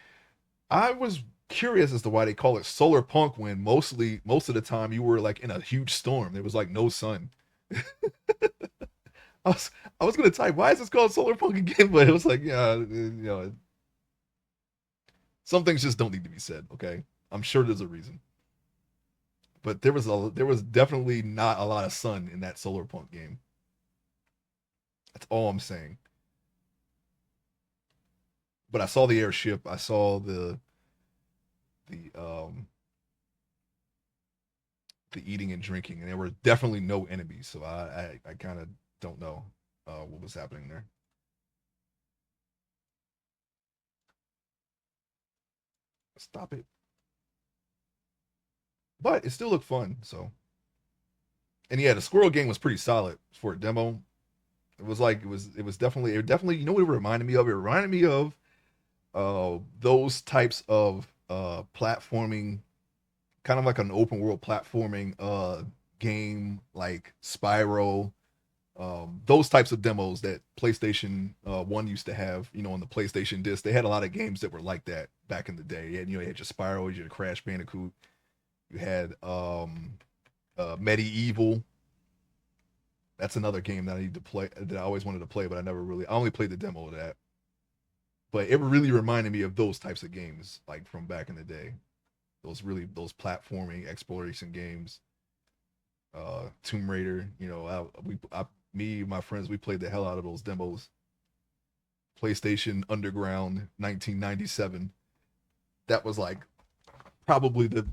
I was curious as to why they call it solar punk when most of the time you were like in a huge storm. There was like no sun. I was I was gonna type why is this called solar punk again, but it was like yeah, some things just don't need to be said. Okay, I'm sure there's a reason, but there was definitely not a lot of sun in that solar punk game. That's all I'm saying. But I saw the airship. I saw the the eating and drinking, and there were definitely no enemies. So I kind of don't know what was happening there. Stop it. But it still looked fun. So and yeah, the squirrel game was pretty solid for a demo. It was definitely you know what it reminded me of? It reminded me of those types of platforming, kind of like an open world platforming game like Spyro, those types of demos that PlayStation One used to have. You know, on the PlayStation disc, they had a lot of games that were like that back in the day. And you had your Spyro, you had Crash Bandicoot, you had Medieval. That's another game that I need to play that I always wanted to play, but I only played the demo of that. But it really reminded me of those types of games, like from back in the day. Those platforming exploration games. Tomb Raider, me, my friends, we played the hell out of those demos. PlayStation Underground 1997. That was like probably the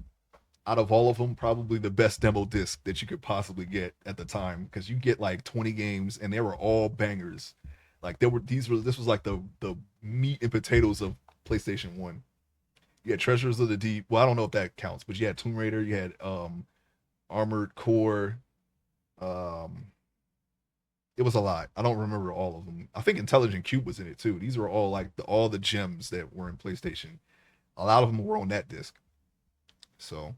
out of all of them, probably the best demo disc that you could possibly get at the time because you get like 20 games and they were all bangers. Like this was like the meat and potatoes of PlayStation 1. You had Treasures of the Deep. Well, I don't know if that counts, but you had Tomb Raider, you had Armored Core. Um it was a lot. I don't remember all of them. I think Intelligent Cube was in it too. These were all like all the gems that were in PlayStation. A lot of them were on that disc. So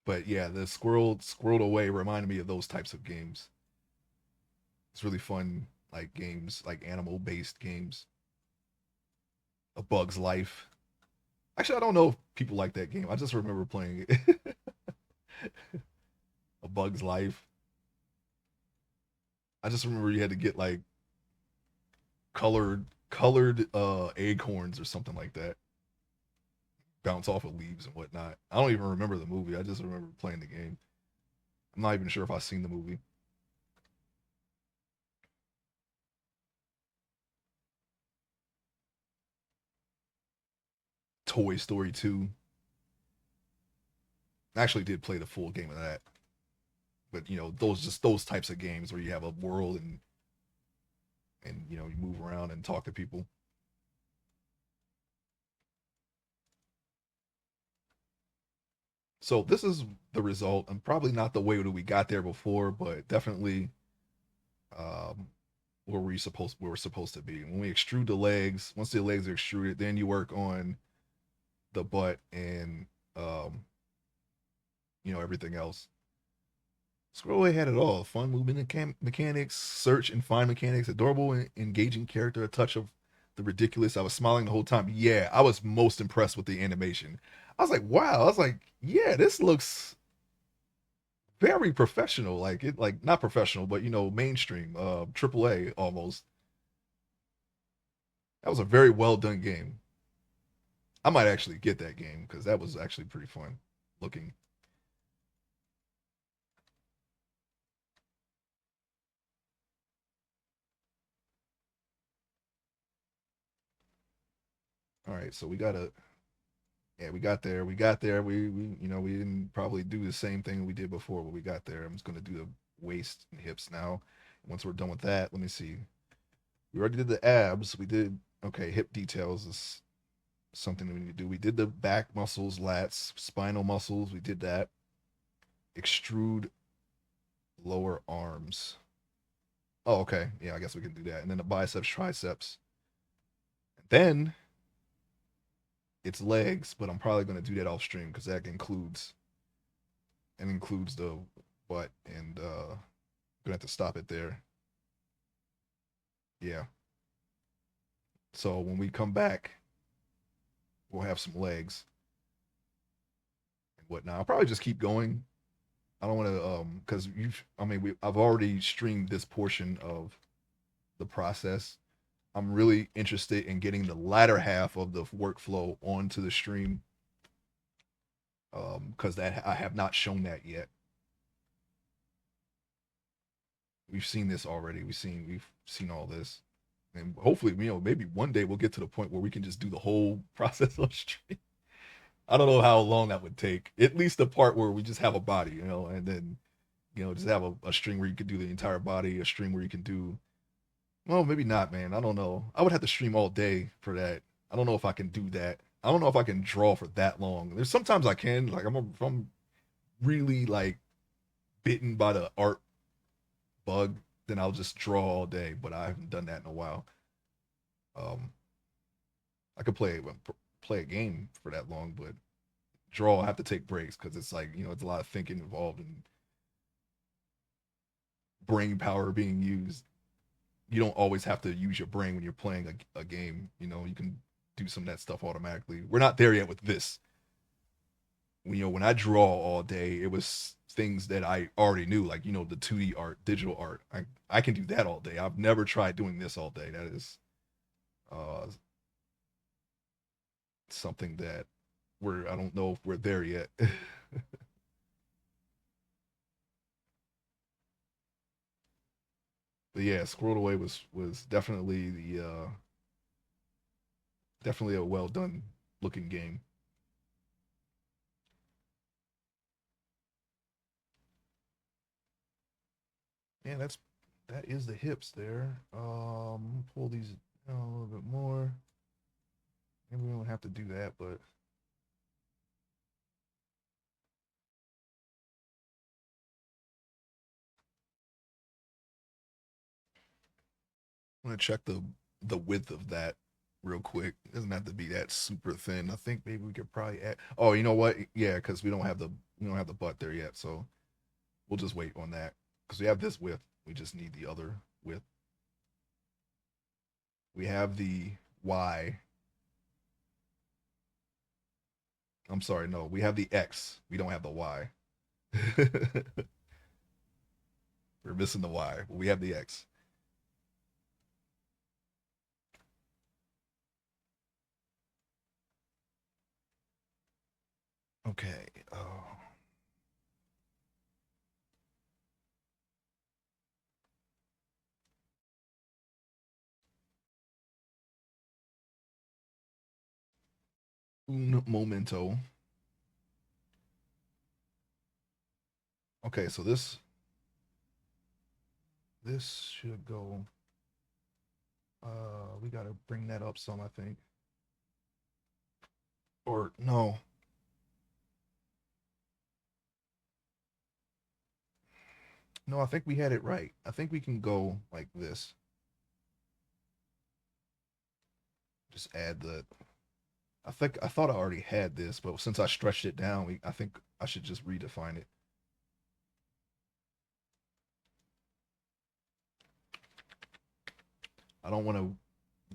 but yeah, the squirreled away reminded me of those types of games. It's really fun, like games, like animal based games. A Bug's Life. Actually, I don't know if people like that game. I just remember playing it. A Bug's Life. I just remember you had to get like colored acorns or something like that. Bounce off of leaves and whatnot. I don't even remember the movie. I just remember playing the game. I'm not even sure if I've seen the movie. Toy Story 2. I actually did play the full game of that. But those types of games where you have a world and you move around and talk to people. So this is the result, and probably not the way that we got there before, but definitely um, where we're supposed to be. When we extrude the legs, once the legs are extruded, then you work on the butt and um, everything else. Scrollway had it all: fun movement and mechanics, search and find mechanics, adorable and engaging character, a touch of the ridiculous. I was smiling the whole time. Yeah, I was most impressed with the animation. I was like, wow. I was like, yeah, this looks very professional. Like not professional, but mainstream, triple A almost. That was a very well done game. I might actually get that game because that was actually pretty fun looking. All right, so we gotta yeah, we got there. We got there. We didn't probably do the same thing we did before, but we got there. I'm just gonna do the waist and hips now. Once we're done with that, let me see. We already did the abs. We did okay. Hip details is something we need to do. We did the back muscles, lats, spinal muscles. We did that. Extrude lower arms. Oh, okay. Yeah, I guess we can do that. And then the biceps, triceps. Then it's legs, but I'm probably gonna do that off stream because that includes the butt, and gonna have to stop it there. Yeah. So when we come back, we'll have some legs and whatnot. I'll probably just keep going. I don't want to because I've already streamed this portion of the process. I'm really interested in getting the latter half of the workflow onto the stream because that I have not shown that yet. We've seen this already. We've seen all this, and hopefully, maybe one day we'll get to the point where we can just do the whole process on stream. I don't know how long that would take. At least the part where we just have a body, and then just have a string where you could do the entire body, a string where you can do. Well, maybe not, man. I don't know. I would have to stream all day for that. I don't know if I can do that. I don't know if I can draw for that long. There's sometimes I can. Like if I'm really like bitten by the art bug, then I'll just draw all day. But I haven't done that in a while. Um, I could play a game for that long, but draw I have to take breaks because it's like it's a lot of thinking involved and brain power being used. You don't always have to use your brain when you're playing a game. You can do some of that stuff automatically. We're not there yet with this. When I draw all day, it was things that I already knew, like the 2D art, digital art. I can do that all day. I've never tried doing this all day. That is uh something that I don't know if we're there yet. But yeah, Squirreled Away was definitely the definitely a well done looking game. Yeah, that is the hips there. Pull these down a little bit more. Maybe we don't have to do that, but I'm gonna check the width of that real quick. It doesn't have to be that super thin. I think maybe we could probably add. Oh, you know what? Yeah, because we don't have the butt there yet, so we'll just wait on that because we have this width. We just need the other width. We have the Y. I'm sorry, no, we have the X. We don't have the Y. We're missing the Y, but we have the X. Okay. Un momento. Okay, so this should go. We gotta bring that up some, I think. Or no, no, I think we had it right. I think we can go like this. Just add the. I thought I already had this, but since I stretched it down, I think I should just redefine it. I don't want to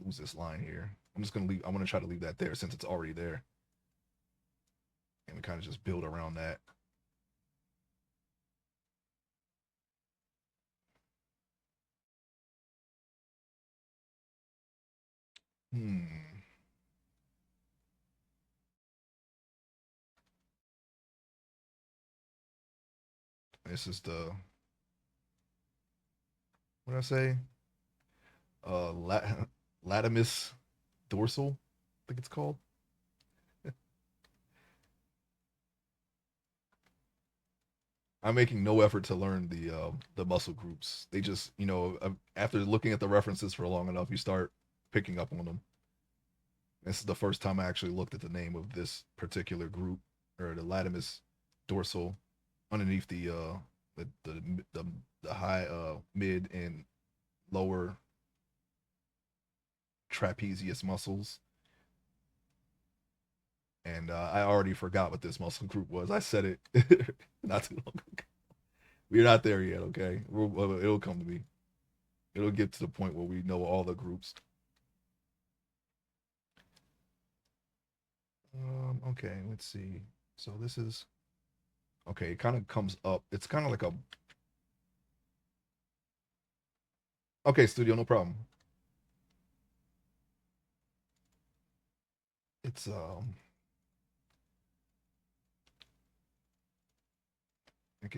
lose this line here. I'm just gonna leave. I'm gonna try to leave that there since it's already there, and we kind of just build around that. Hmm. This is the what did I say? Latimus dorsal, I think it's called. I'm making no effort to learn the muscle groups. They just, after looking at the references for long enough, you start picking up on them. This is the first time I actually looked at the name of this particular group or the latimus dorsal underneath the The the high mid and lower trapezius muscles. And I already forgot what this muscle group was. I said it not too long ago. We're not there yet, okay? It'll come to me. It'll get to the point where we know all the groups. Okay, let's see. So this is okay. It kind of comes up. It's kind of like a okay studio, no problem. It's okay.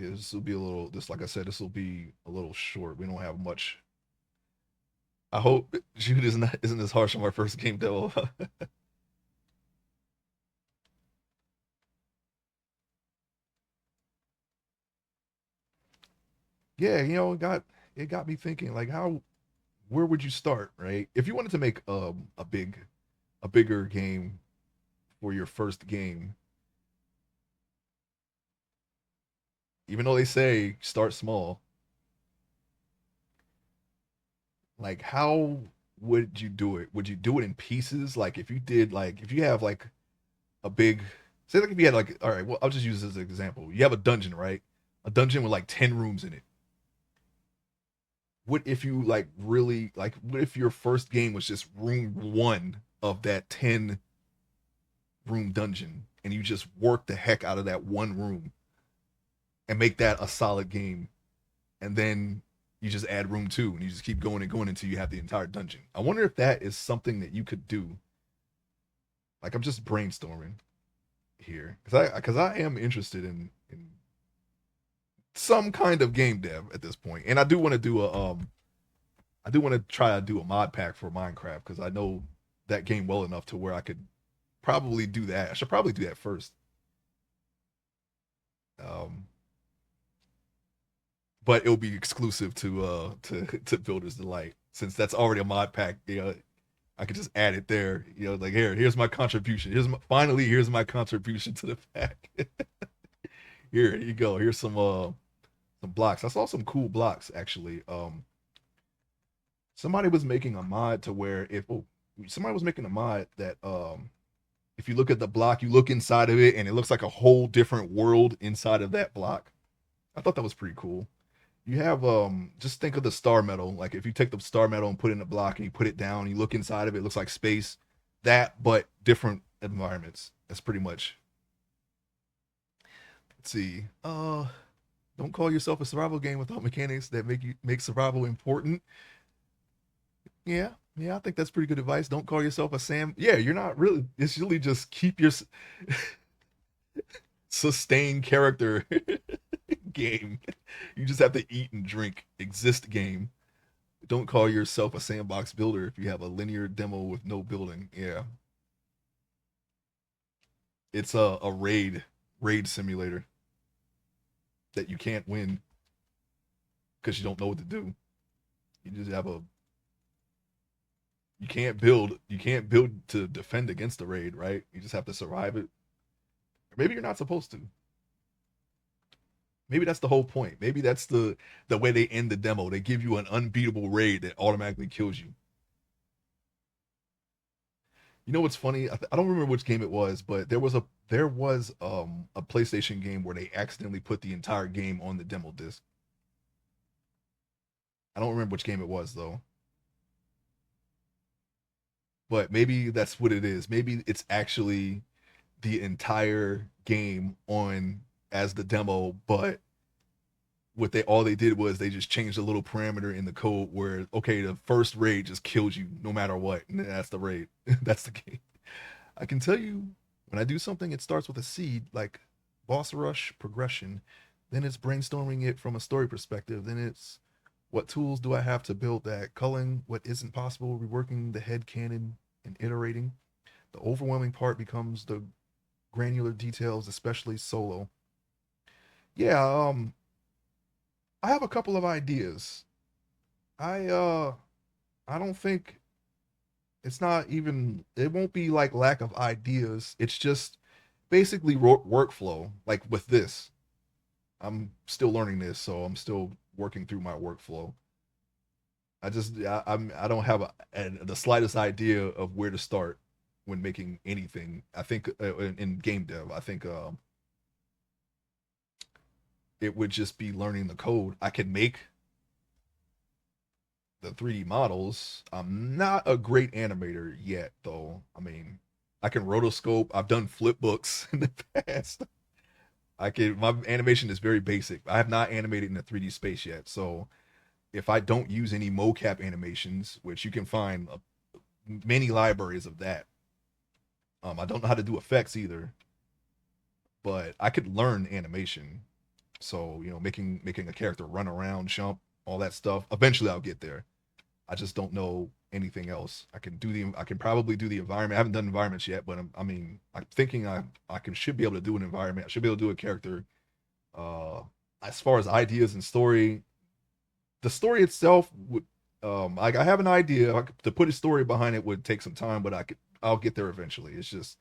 This will be a little. This, like I said, this will be a little short. We don't have much. I hope Jude isn't as harsh on my first game demo. Yeah, it got me thinking like how where would you start, right? If you wanted to make a bigger game for your first game, even though they say start small, like how would you do it? Would you do it in pieces? Like if you did like if you have like a big say like if you had like all right, well I'll just use this as an example. You have a dungeon, right? A dungeon with like 10 rooms in it. What if you like really like what if your first game was just room 1 of that 10 room dungeon and you just work the heck out of that one room and make that a solid game and then you just add room 2 and you just keep going and going until you have the entire dungeon. I wonder if that is something that you could do. Like I'm just brainstorming here cuz I am interested in some kind of game dev at this point. And I do want to do a I do want to try to do a mod pack for Minecraft cuz I know that game well enough to where I could probably do that. I should probably do that first. Um, but it'll be exclusive to Builder's Delight since that's already a mod pack. I could just add it there. Like here's my contribution. Here's my contribution to the pack. Here you go. Here's some blocks. I saw some cool blocks actually. Somebody was making a mod to where if somebody was making a mod that if you look at the block, you look inside of it and it looks like a whole different world inside of that block. I thought that was pretty cool. You have just think of the star metal. Like if you take the star metal and put it in a block and you put it down, you look inside of it, it looks like space. That but different environments. That's pretty much. Let's see. Don't call yourself a survival game without mechanics that make survival important. Yeah. Yeah, I think that's pretty good advice. Don't call yourself a Sam. Yeah, you're not really. It's really just keep your sustained character game. You just have to eat and drink. Exist game. Don't call yourself a sandbox builder if you have a linear demo with no building. Yeah. It's a raid simulator that you can't win because you don't know what to do. You just have a you can't build to defend against the raid, right? You just have to survive it. Or maybe you're not supposed to. Maybe that's the whole point. Maybe that's the way they end the demo. They give you an unbeatable raid that automatically kills you. You know what's funny? I don't remember which game it was, but there was a PlayStation game where they accidentally put the entire game on the demo disc. I don't remember which game it was though. But maybe that's what it is. Maybe it's actually the entire game on as the demo, but what they all they did was they just changed a little parameter in the code where okay, the first raid just kills you no matter what. And that's the raid. That's the game. I can tell you when I do something, it starts with a seed, like boss rush progression. Then it's brainstorming it from a story perspective. Then it's what tools do I have to build that? Culling what isn't possible, reworking the head canon, and iterating. The overwhelming part becomes the granular details, especially solo. Yeah, I have a couple of ideas. I I don't think it's not even it won't be like lack of ideas. It's just basically workflow like with this. I'm still learning this, so I'm still working through my workflow. I don't have the slightest idea of where to start when making anything. I think in game dev, I think it would just be learning the code. I can make the 3D models. I'm not a great animator yet, though. I mean, I can rotoscope. I've done flip books in the past. I can. My animation is very basic. I have not animated in a 3D space yet, so if I don't use any mocap animations, which you can find many libraries of that, I don't know how to do effects either, but I could learn animation. So making a character run around, jump, all that stuff. Eventually, I'll get there. I just don't know anything else. I can probably do the environment. I haven't done environments yet, but I mean, I'm thinking I can should be able to do an environment. I should be able to do a character. Uh, as far as ideas and story, the story itself would like I have an idea to put a story behind it would take some time, but I'll get there eventually. It's just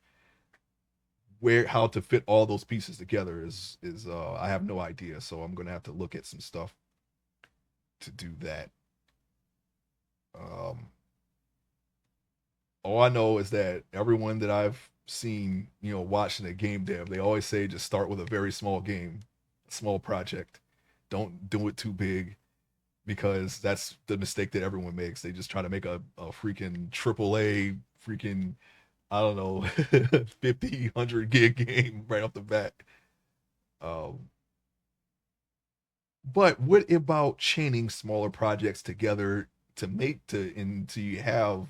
where how to fit all those pieces together is I have no idea, so I'm gonna have to look at some stuff to do that. Um, all I know is that everyone that I've seen, watching a game dev, they always say just start with a very small game, small project. Don't do it too big because that's the mistake that everyone makes. They just try to make a freaking triple A freaking I don't know 50 100 gig game right off the bat. Um, but what about chaining smaller projects together to make to into you have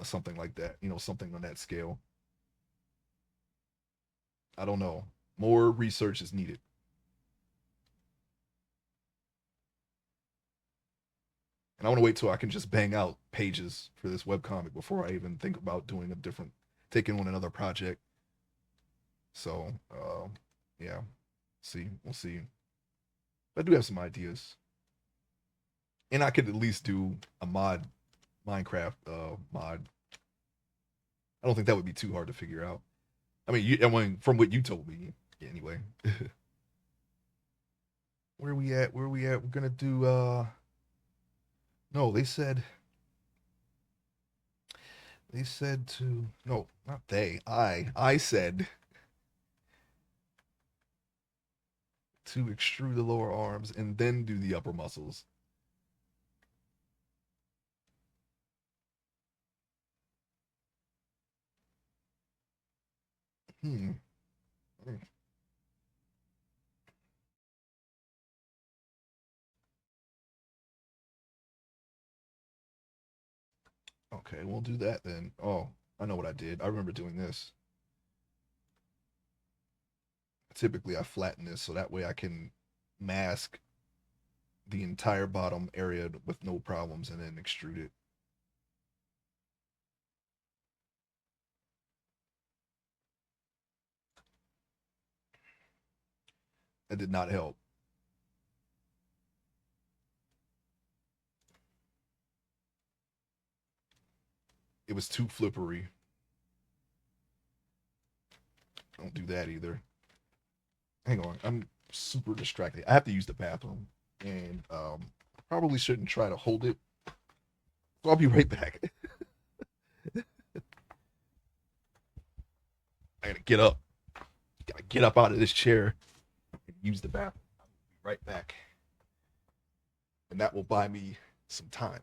something like that, something on that scale? I don't know. More research is needed. And I want to wait till I can just bang out pages for this webcomic before I even think about doing a different, taking on another project. So, yeah, see, we'll see. But I do have some ideas, and I could at least do a Minecraft mod. I don't think that would be too hard to figure out. I mean, from what you told me, anyway. Where are we at? Where are we at? We're gonna do. No, they said to no, not they. I said to extrude the lower arms and then do the upper muscles. Hmm. Okay, we'll do that then. Oh, I know what I did. I remember doing this. Typically, I flatten this so that way I can mask the entire bottom area with no problems and then extrude it. That did not help. It was too flippery. Don't do that either. Hang on, I'm super distracted. I have to use the bathroom, and probably shouldn't try to hold it. So I'll be right back. I gotta get up. Gotta get up out of this chair and use the bathroom. I'll be right back, and that will buy me some time.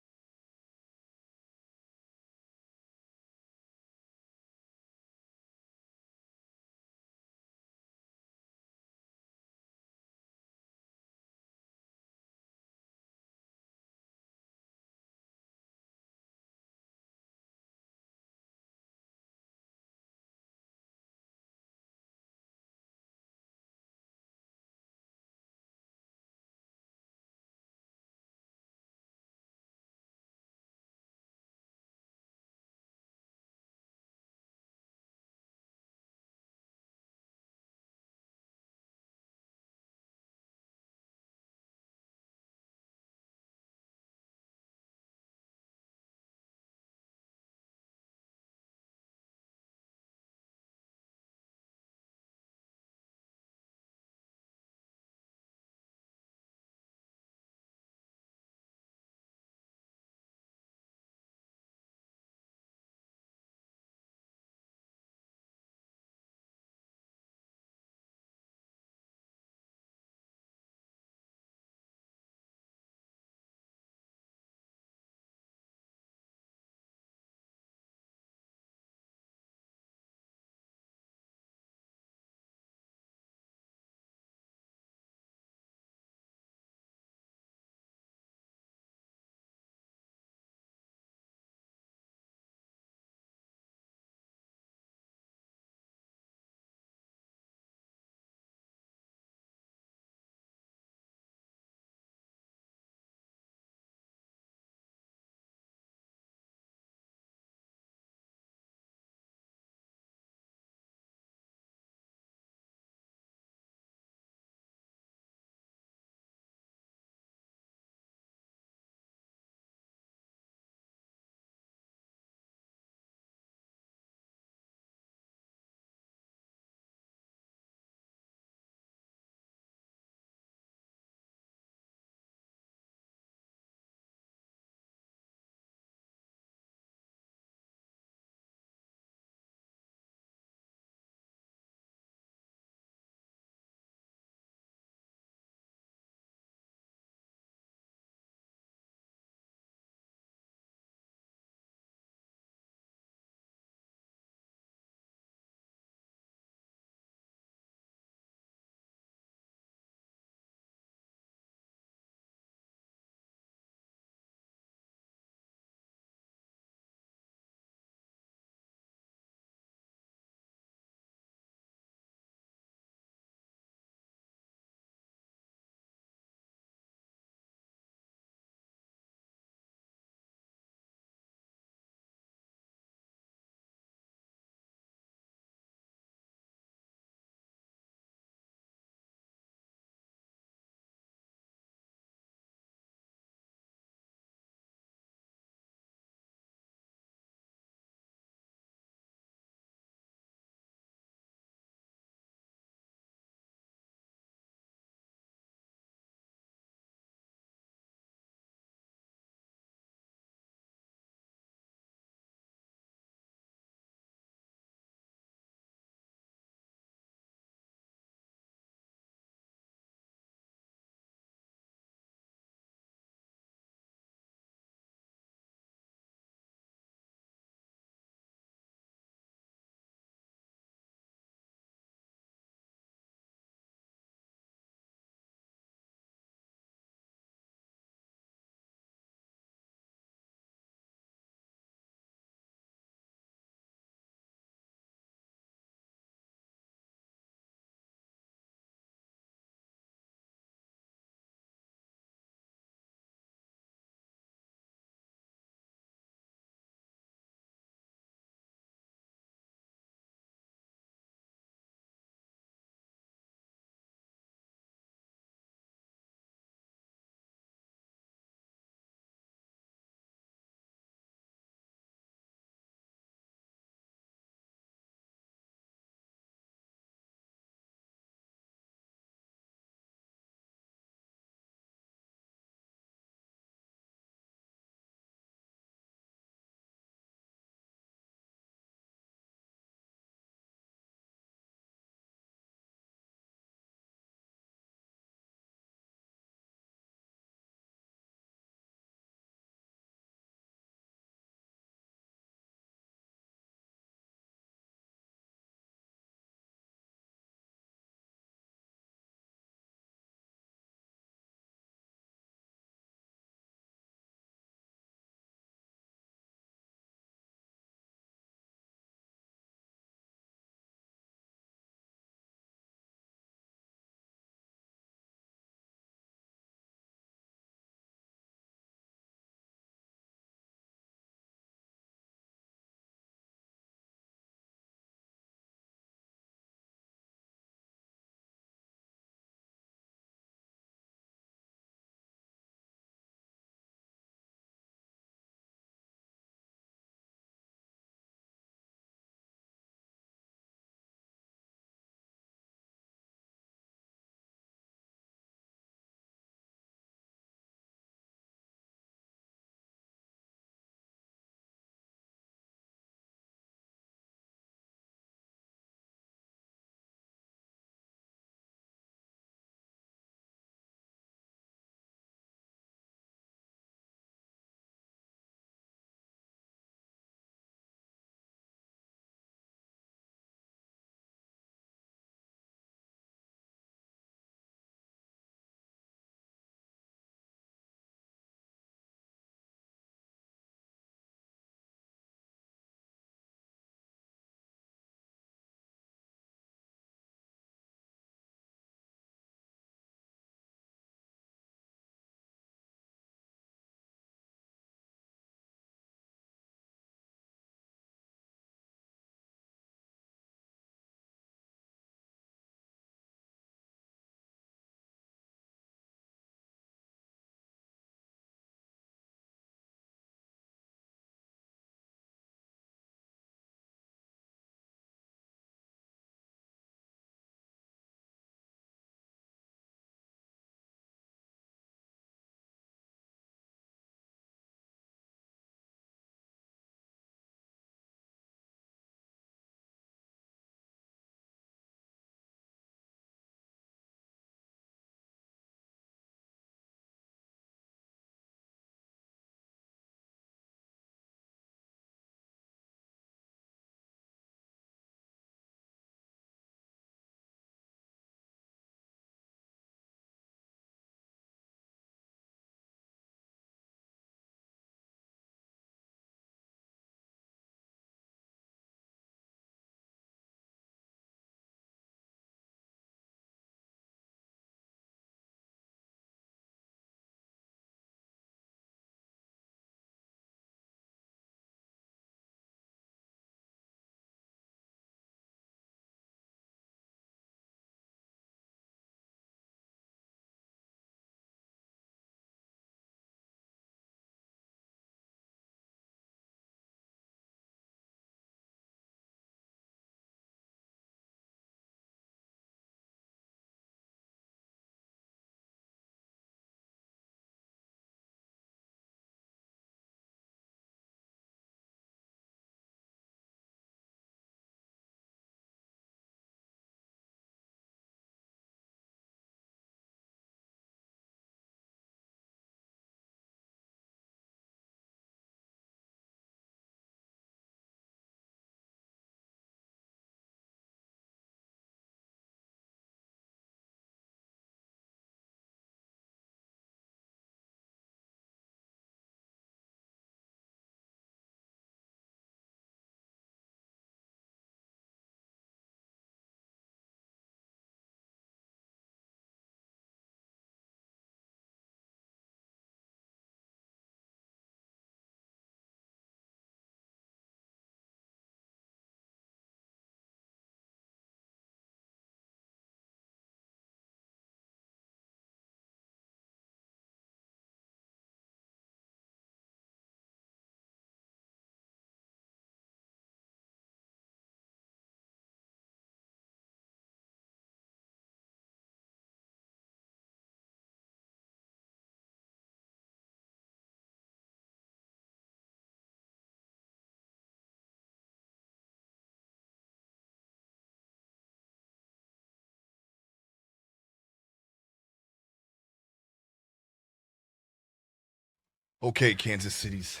Okay, Kansas City's.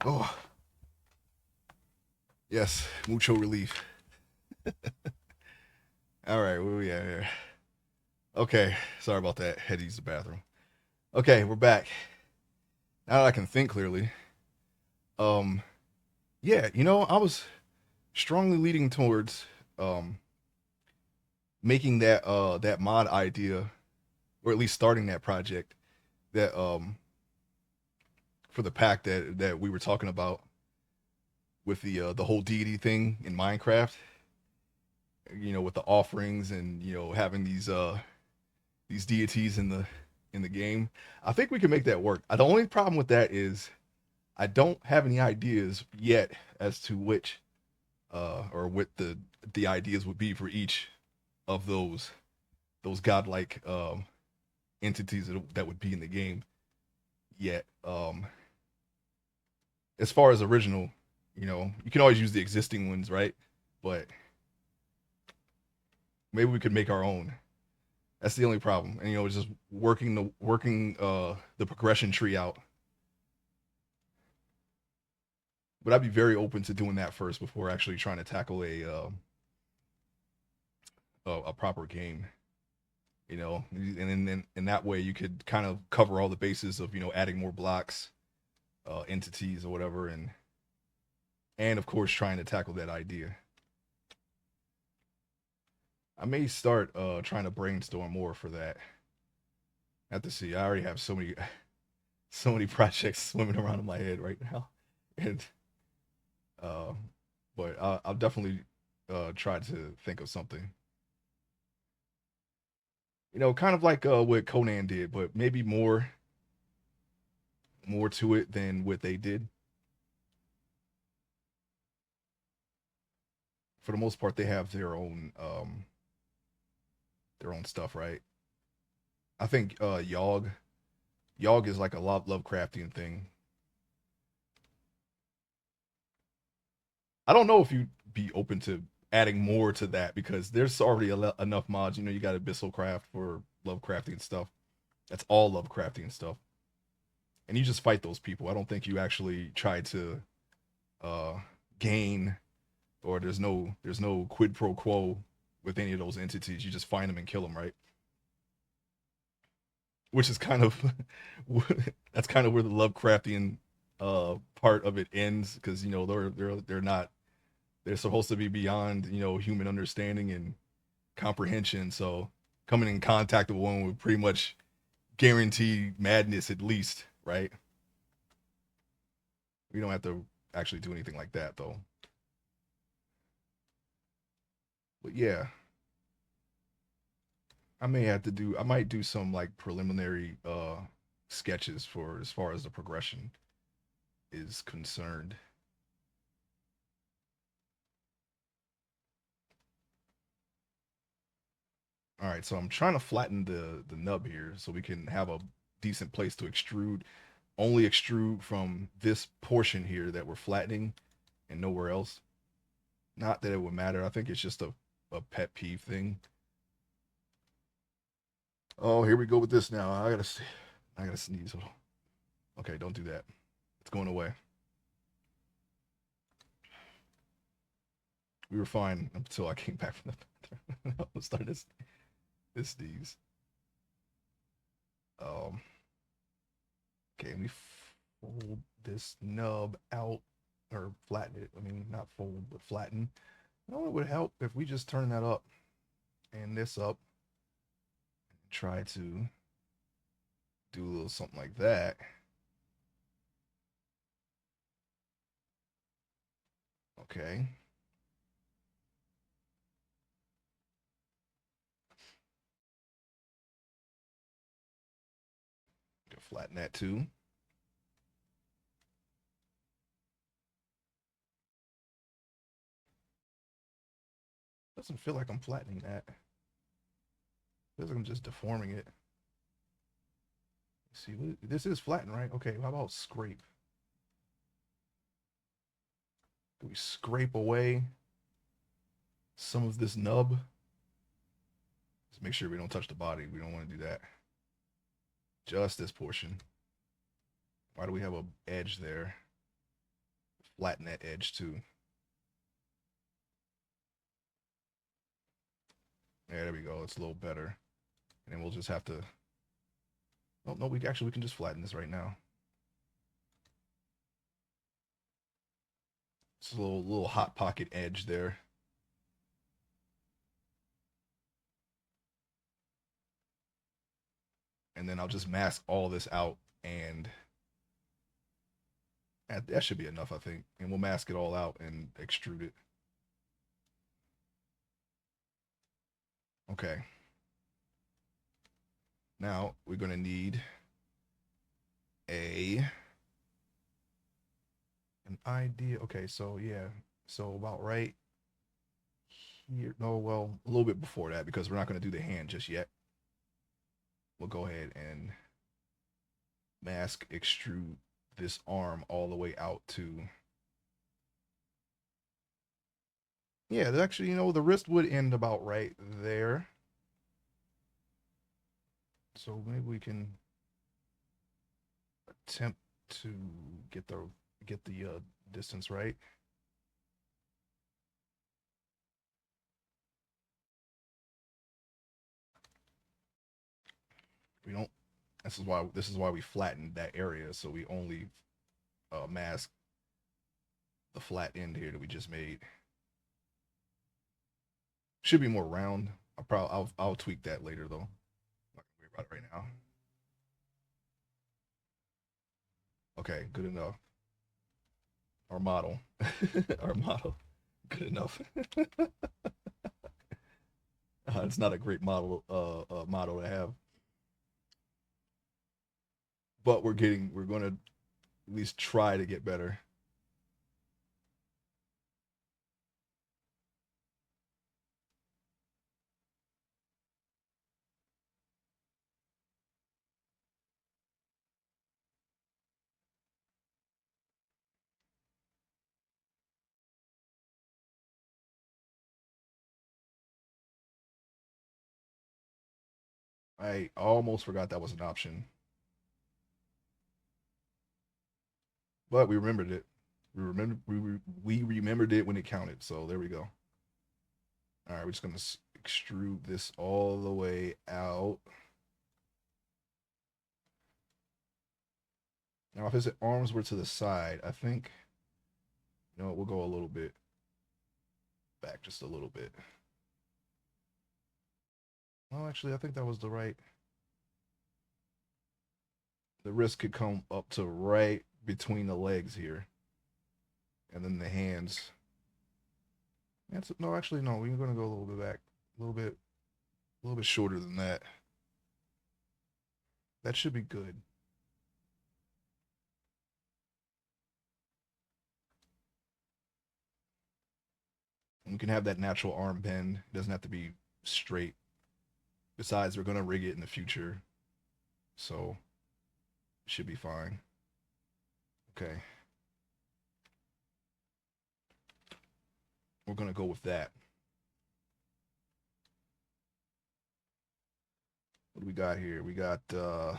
Oh, yes, mucho relief. All right, where we at here? Okay, sorry about that. Had to use the bathroom. Okay, we're back. Now that I can think clearly. Um, yeah, I was strongly leading towards um making that mod idea, or at least starting that project that for the pack that we were talking about with the whole deity thing in Minecraft. With the offerings and having these deities in the game. I think we can make that work. The only problem with that is I don't have any ideas yet as to which or what the ideas would be for each of those godlike entities that would be in the game yet. As far as original, you can always use the existing ones, right? But maybe we could make our own. That's the only problem. And just working the progression tree out. But I'd be very open to doing that first before actually trying to tackle a proper game. And then in that way you could kind of cover all the bases of adding more blocks, entities or whatever, and of course trying to tackle that idea. I may start trying to brainstorm more for that. I have to see. I already have so many projects swimming around in my head right now, and uh, but I'll definitely try to think of something. Kind of like what Conan did, but maybe more to it than what they did. For the most part, they have their own stuff, right? I think Yog is like a Lovecraftian thing. I don't know if you'd be open to adding more to that because there's already enough mods. You got Abyssal Craft for Lovecraftian stuff. That's all Lovecraftian stuff, and you just fight those people. I don't think you actually try to uh, gain, or there's no quid pro quo with any of those entities. You just find them and kill them, right? Which is kind of that's kind of where the Lovecraftian part of it ends because they're not, they're supposed to be beyond human understanding and comprehension. So coming in contact with one would pretty much guarantee madness at least, right? We don't have to actually do anything like that though. But yeah, I might do some like preliminary sketches for as far as the progression is concerned. All right, so I'm trying to flatten the nub here so we can have a decent place to extrude. Only extrude from this portion here that we're flattening and nowhere else. Not that it would matter. I think it's just a pet peeve thing. Oh, here we go with this now. I gotta sneeze. Okay, don't do that. It's going away. We were fine until I came back from the bathroom. Let's start this sneeze. Um, okay, let me fold this nub out or flatten it. I mean, not fold, but flatten. It would help if we just turn that up and this up and try to do a little something like that. Okay. Flatten that too. Doesn't feel like I'm flattening that. Feels like I'm just deforming it. Let's see, this is flattened, right? Okay, how about scrape? Do we scrape away some of this nub? Let's make sure we don't touch the body. We don't want to do that. Just this portion. Why do we have a edge there? Flatten that edge too. Yeah, there we go. It's a little better. And then we'll just have to. Oh no, we can just flatten this right now. It's a little hot pocket edge there. And then I'll just mask all this out, and that should be enough, I think. And we'll mask it all out and extrude it. Okay. Now we're gonna need an idea. Okay, so yeah, so about right here. No, well, a little bit before that because we're not gonna do the hand just yet. We'll go ahead and mask extrude this arm all the way out to. Yeah, actually, the wrist would end about right there. So maybe we can attempt to get the distance right. We don't. This is why we flattened that area, so we only mask the flat end here that we just made. Should be more round. I'll tweak that later though. I'm not gonna worry about it right now. Okay, good enough. Our model. Our model. Good enough. It's not a great model to have, but we're gonna at least try to get better. I almost forgot that was an option, but we remembered it. We remembered it when it counted. So there we go. All right, we're just gonna extrude this all the way out. Now, if his arms were to the side, I think, we'll go a little bit back, just a little bit. Well, actually, I think that was the right. The wrist could come up to right between the legs here, and then the hands. No, actually, no. We're gonna go a little bit back, a little bit shorter than that. That should be good. And we can have that natural arm bend. It doesn't have to be straight. Besides, we're gonna rig it in the future, so it should be fine. Okay. We're gonna go with that. What do we got here? We got no,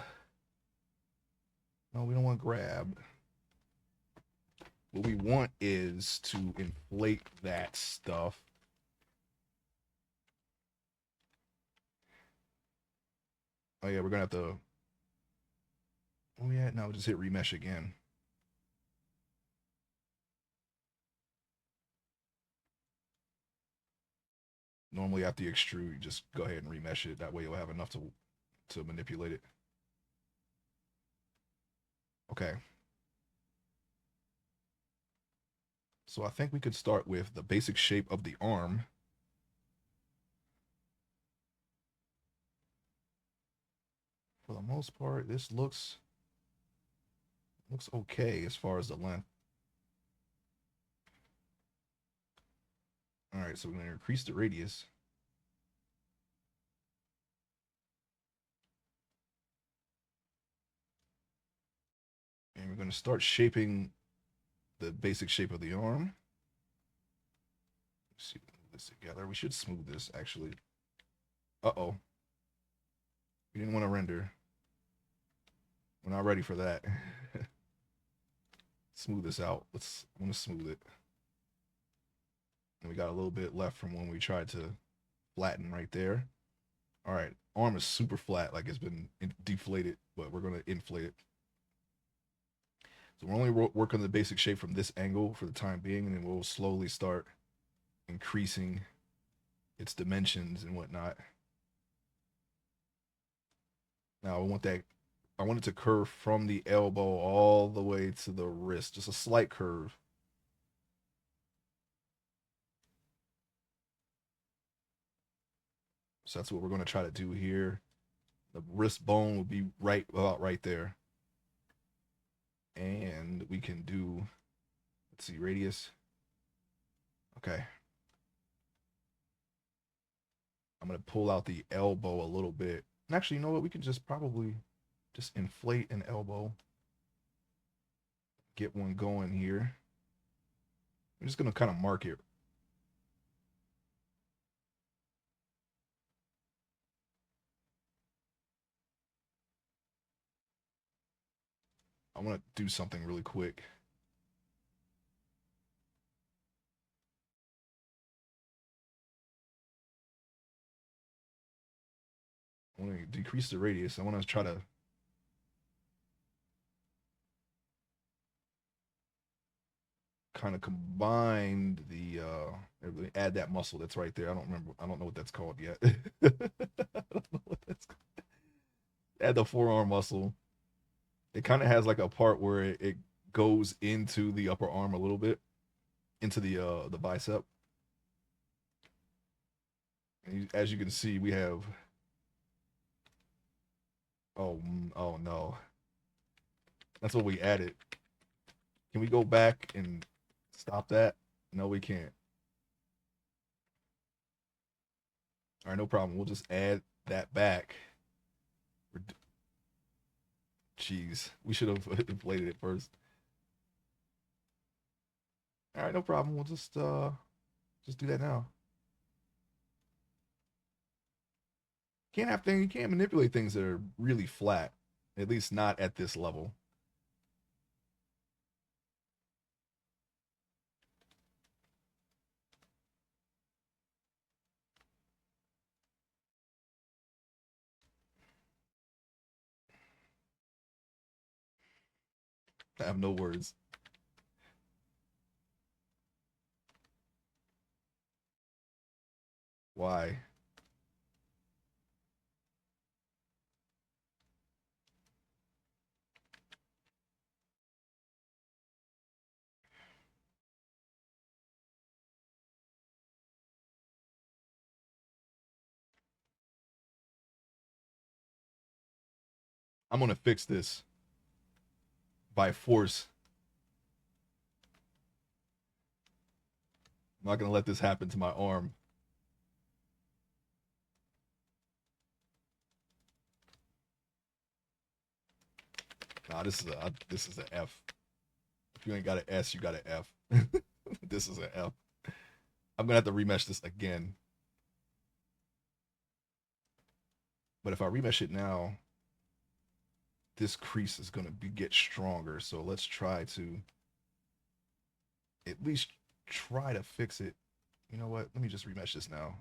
we don't want grab. What we want is to inflate that stuff. Oh yeah, we're gonna have to. Oh yeah, no, just hit remesh again. Normally after you extrude, you just go ahead and remesh it. That way you'll have enough to manipulate it. Okay. So I think we could start with the basic shape of the arm. For the most part, this looks okay as far as the length. All right, so we're going to increase the radius. And we're going to start shaping the basic shape of the arm. Let's see this together. We should smooth this actually. Uh-oh. We didn't want to render. We're not ready for that. smooth this out. I want to smooth it. And we got a little bit left from when we tried to flatten right there. All right, arm is super flat, like it's been deflated, but we're gonna inflate it. So we're only working the basic shape from this angle for the time being, and then we'll slowly start increasing its dimensions and whatnot. Now I want it to curve from the elbow all the way to the wrist, just a slight curve. So that's what we're going to try to do here. The wrist bone will be about right there. And we can do, let's see, radius. Okay. I'm going to pull out the elbow a little bit. And actually, you know what? We can just probably just inflate an elbow. Get one going here. I'm just going to kind of mark it. I want to do something really quick. I want to decrease the radius. I want to try to kind of combine the add that muscle that's right there. I don't know what that's called yet. I don't know what that's called. Add the forearm muscle. It kind of has like a part where it goes into the upper arm a little bit, into the bicep. And as you can see, we have oh no. That's what we added. Can we go back and stop that? No, we can't. All right, no problem. We'll just add that back. Jeez, we should have inflated it first. All right, no problem. We'll just do that now. You can't manipulate things that are really flat. At least not at this level. I have no words. Why? I'm gonna fix this by force. I'm not gonna let this happen to my arm. Nah, this is an F. If you ain't got an S, you got an F. This is an F. I'm gonna have to remesh this again. But if I remesh it now, this crease is gonna get stronger. So let's try to at least try to fix it. You know what? Let me just remesh this now.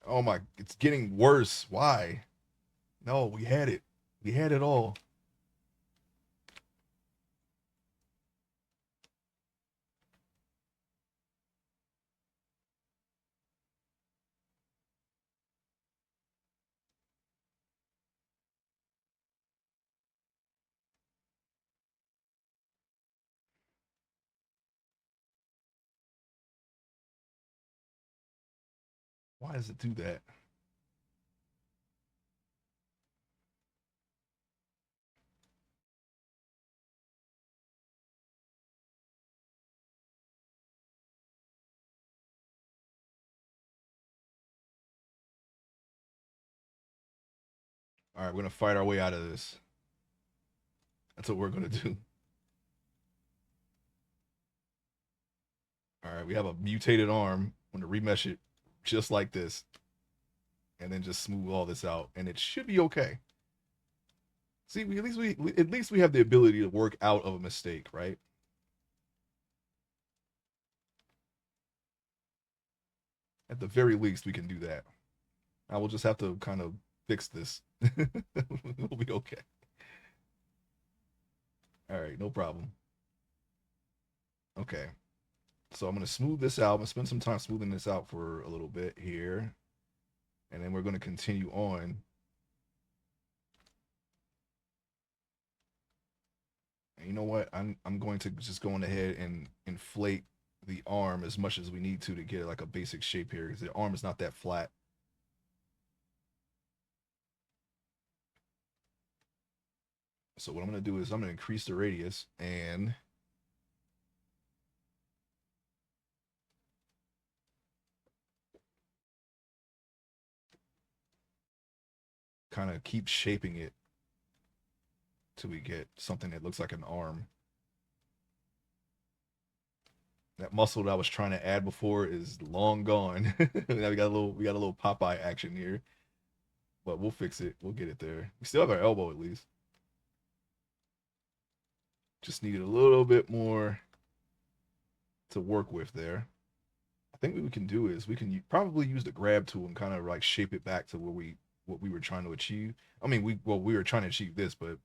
Oh my, it's getting worse. Why? No, we had it. We had it all. Why does it do that? All right, we're gonna fight our way out of this. That's what we're gonna do. All right, we have a mutated arm. I'm gonna remesh it just like this, and then just smooth all this out, and it should be okay. See, at least we have the ability to work out of a mistake, right? At the very least, we can do that. I will just have to kind of fix this. We'll be okay. All right, no problem. Okay, so I'm gonna smooth this out. I'm gonna spend some time smoothing this out for a little bit here, and then we're gonna continue on. And you know what? I'm going to just go on ahead and inflate the arm as much as we need to get like a basic shape here because the arm is not that flat. So what I'm going to do is I'm going to increase the radius and kind of keep shaping it till we get something that looks like an arm. That muscle that I was trying to add before is long gone. Now we got a little Popeye action here, but we'll fix it. We'll get it there. We still have our elbow at least. Just needed a little bit more to work with there. I think what we can do is we can probably use the grab tool and kind of like shape it back to where what we were trying to achieve. I mean, we were trying to achieve this, but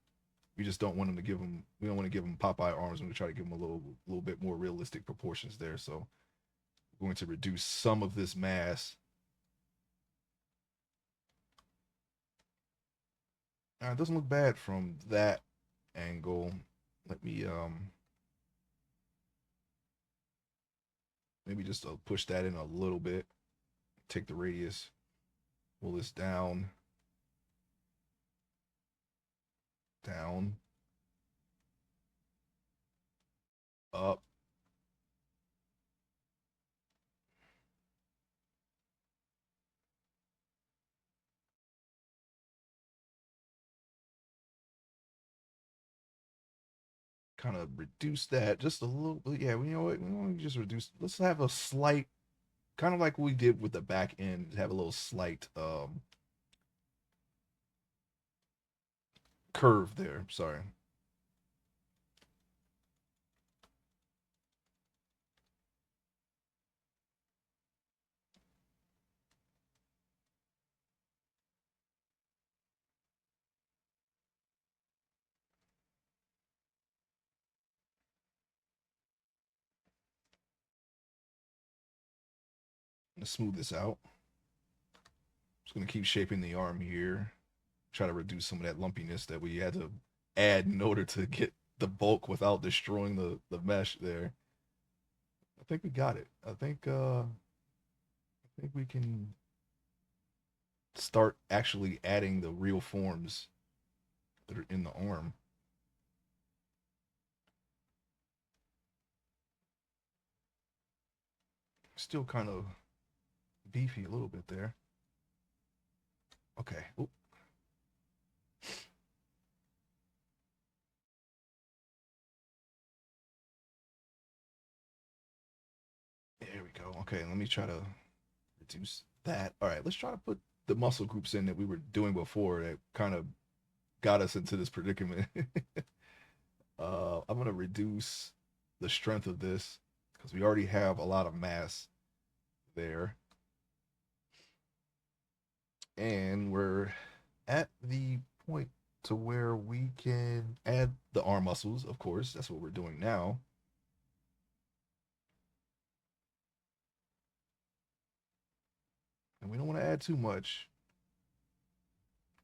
we just don't want them to give them. We don't want to give them Popeye arms. We're going to try to give them a little bit more realistic proportions there. So we're going to reduce some of this mass. It doesn't look bad from that angle. Let me maybe just push that in a little bit. Take the radius, pull this down, down, up. Kind of reduce that just a little bit. Yeah, you know what? We want to just reduce. Let's have a slight, kind of like we did with the back end, have a little slight curve there. Sorry. Let's smooth this out. Just gonna keep shaping the arm here. Try to reduce some of that lumpiness that we had to add in order to get the bulk without destroying the mesh there. I think we got it. I think we can start actually adding the real forms that are in the arm. Still kind of beefy a little bit there. Okay. Oop. There we go. Okay, let me try to reduce that. All right, let's try to put the muscle groups in that we were doing before that kind of got us into this predicament. I'm gonna reduce the strength of this because we already have a lot of mass there, and we're at the point to where we can add the arm muscles. Of course, that's what we're doing now. And we don't want to add too much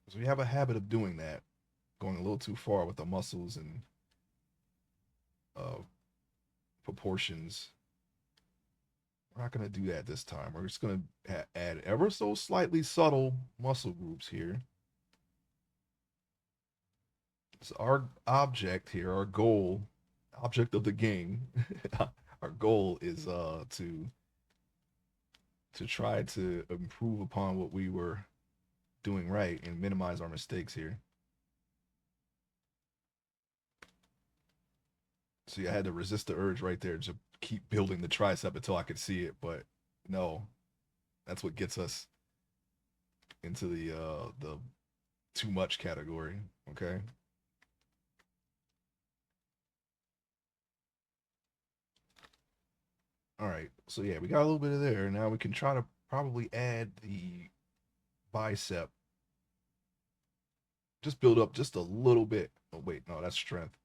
because we have a habit of doing that, going a little too far with the muscles and uh, proportions. We're not going to do that this time. We're just going to add ever so slightly subtle muscle groups here. So our object here, our goal, object of the game, our goal is to try to improve upon what we were doing right and minimize our mistakes here. See, I had to resist the urge right there to keep building the tricep until I could see it, but no, that's what gets us into the too much category. Okay. All right, so yeah, we got a little bit of there. Now we can try to probably add the bicep. Just build up just a little bit. Oh wait, no, that's strength.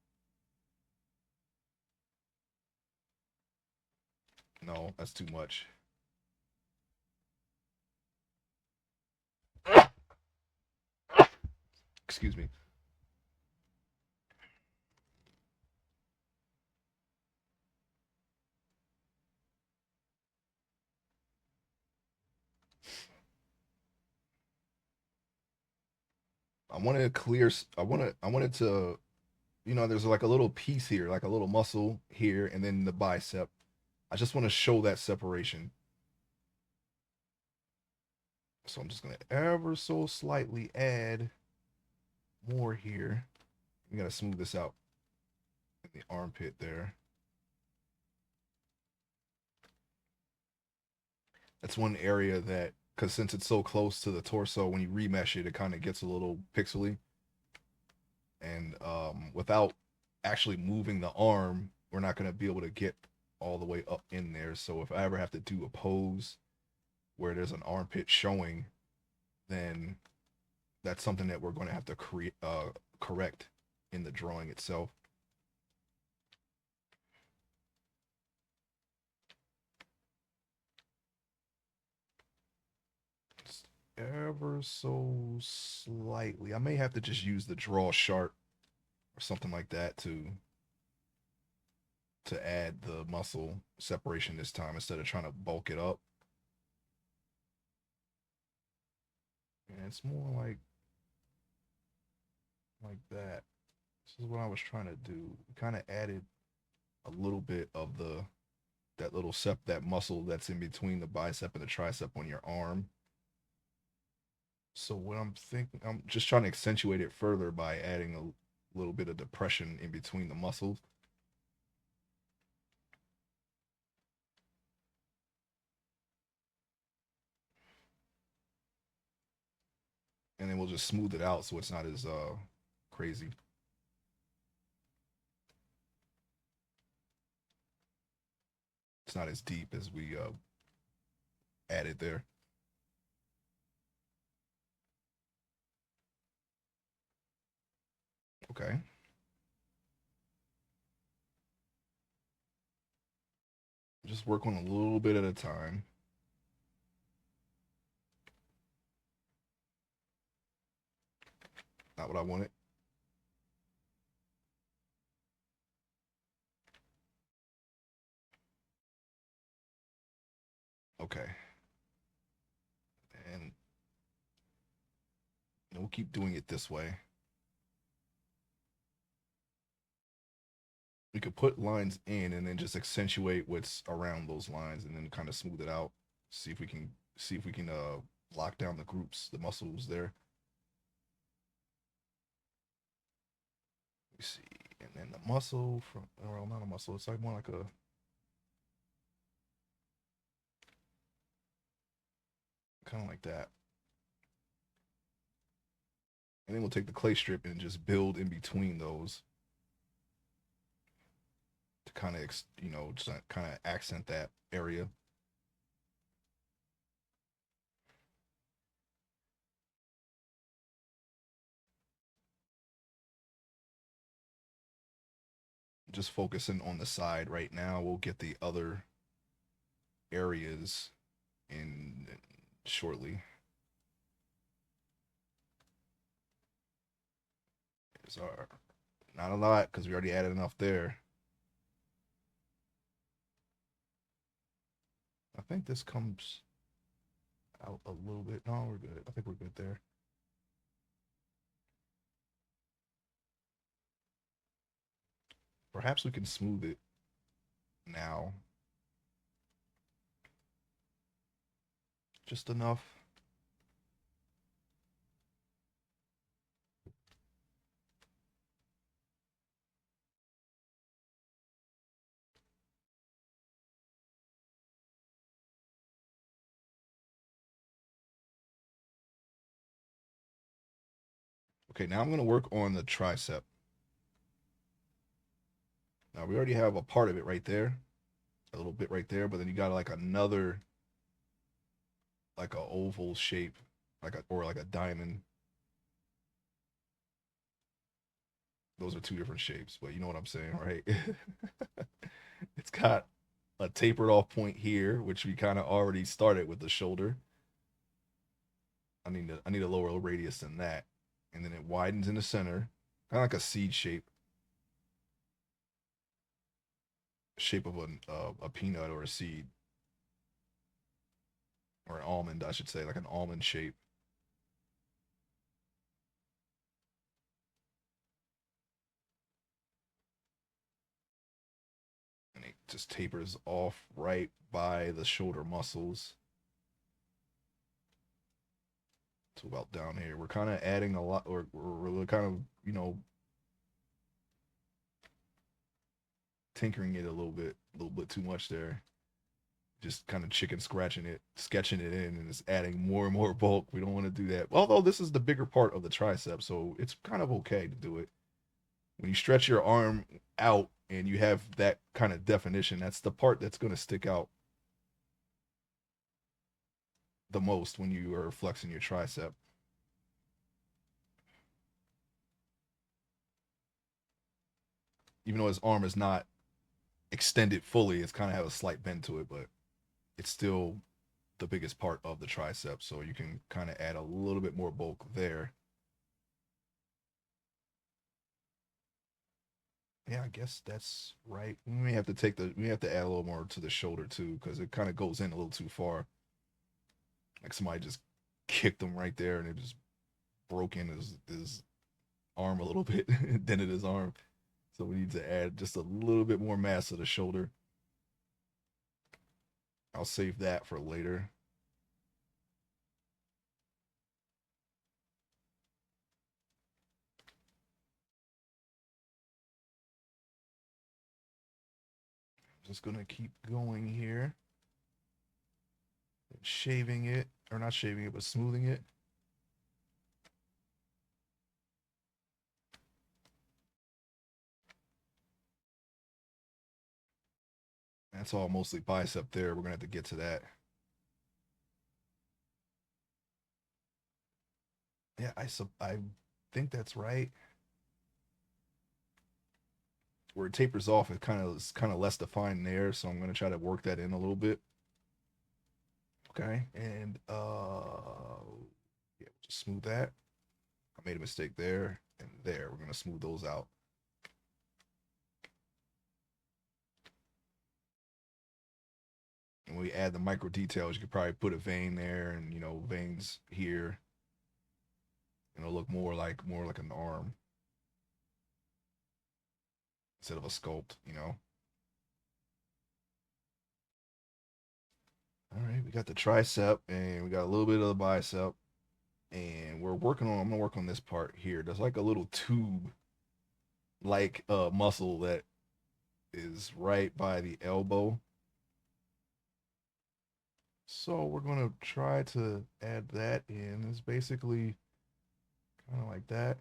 No, that's too much. Excuse me. I wanted to clear. I wanted to. There's like a little piece here, like a little muscle here, and then the bicep. I just want to show that separation. So I'm just gonna ever so slightly add more here. We gotta smooth this out in the armpit there. That's one area that, because since it's so close to the torso, when you remesh it, it kind of gets a little pixely. And without actually moving the arm, we're not gonna be able to get all the way up in there. So if I ever have to do a pose where there's an armpit showing, then that's something that we're going to have to correct in the drawing itself. Just ever so slightly. I may have to just use the draw sharp or something like that to add the muscle separation this time instead of trying to bulk it up. And it's more like that. This is what I was trying to do. Kind of added a little bit of that muscle that's in between the bicep and the tricep on your arm. So what I'm thinking, I'm just trying to accentuate it further by adding a little bit of depression in between the muscles. And then we'll just smooth it out so it's not as crazy. It's not as deep as we added there. Okay. Just work on a little bit at a time. Not what I wanted. Okay. And we'll keep doing it this way. We could put lines in and then just accentuate what's around those lines and then kind of smooth it out. See if we can lock down the groups, the muscles there. You see, and then the muscle from, well, not a muscle. It's like more like a, kind of like that. And then we'll take the clay strip and just build in between those to kind of, just kind of accent that area. Just focusing on the side right now. We'll get the other areas in shortly. There's our, not a lot because we already added enough there. I think this comes out a little bit. No, we're good. I think we're good there. Perhaps we can smooth it now. Just enough. Okay, now I'm going to work on the tricep. Now we already have a part of it right there. a little bit right there, but then you got like another, like a oval shape, like a, or like a diamond. Those are two different shapes, but you know what I'm saying, right? It's got a tapered off point here, which we kind of already started with the shoulder. I need a lower radius than that, and then it widens in the center, kind of like a seed shape of a peanut or a seed or an almond, I should say, like an almond shape. And it just tapers off right by the shoulder muscles to about down here. We're kind of adding a lot, or we're kind of, tinkering it a little bit too much there. Just kind of chicken scratching it, sketching it in, and it's adding more and more bulk. We don't want to do that. Although this is the bigger part of the tricep, so it's kind of okay to do it. When you stretch your arm out and you have that kind of definition, that's the part that's going to stick out the most when you are flexing your tricep. Even though his arm is not extended fully, it's kind of have a slight bend to it, but it's still the biggest part of the tricep. So you can kind of add a little bit more bulk there. Yeah, I guess that's right. We may have to we have to add a little more to the shoulder too, because it kind of goes in a little too far. Like somebody just kicked him right there and it just broke in his arm a little bit, dented his arm. So we need to add just a little bit more mass to the shoulder. I'll save that for later. Just gonna keep going here. Shaving it, or not shaving it, but smoothing it. That's all mostly bicep there. We're gonna have to get to that. Yeah, I think that's right. Where it tapers off, it kind of less defined there, so I'm gonna try to work that in a little bit. Okay, and yeah, just smooth that. I made a mistake there and there. We're gonna smooth those out. And when we add the micro details, you could probably put a vein there, and veins here. And it'll look more like an arm instead of a sculpt. All right, we got the tricep and we got a little bit of the bicep, and I'm gonna work on this part here. There's like a little tube like muscle that is right by the elbow. So we're gonna try to add that in. It's basically kind of like that.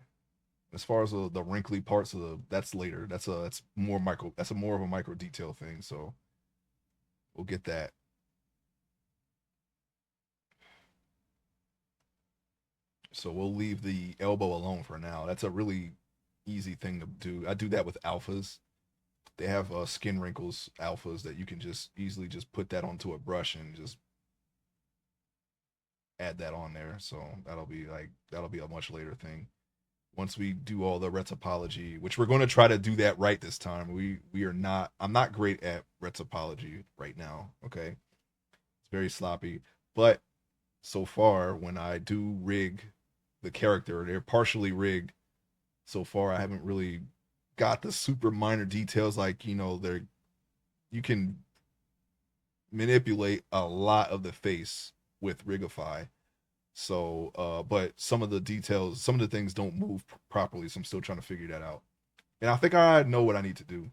As far as the wrinkly parts of that's later. That's more micro. That's a more of a micro detail thing. So we'll get that. So we'll leave the elbow alone for now. That's a really easy thing to do. I do that with alphas. They have skin wrinkles alphas that you can just easily just put that onto a brush and just add that on there. So that'll be a much later thing. Once we do all the retopology, which we're going to try to do that right this time. We are not. I'm not great at retopology right now. Okay, it's very sloppy. But so far, when I do rig the character, they're partially rigged. So far, I haven't really got the super minor details. Like they're you can manipulate a lot of the face with Rigify. So, but some of the details, some of the things don't move properly. So I'm still trying to figure that out. And I think I know what I need to do.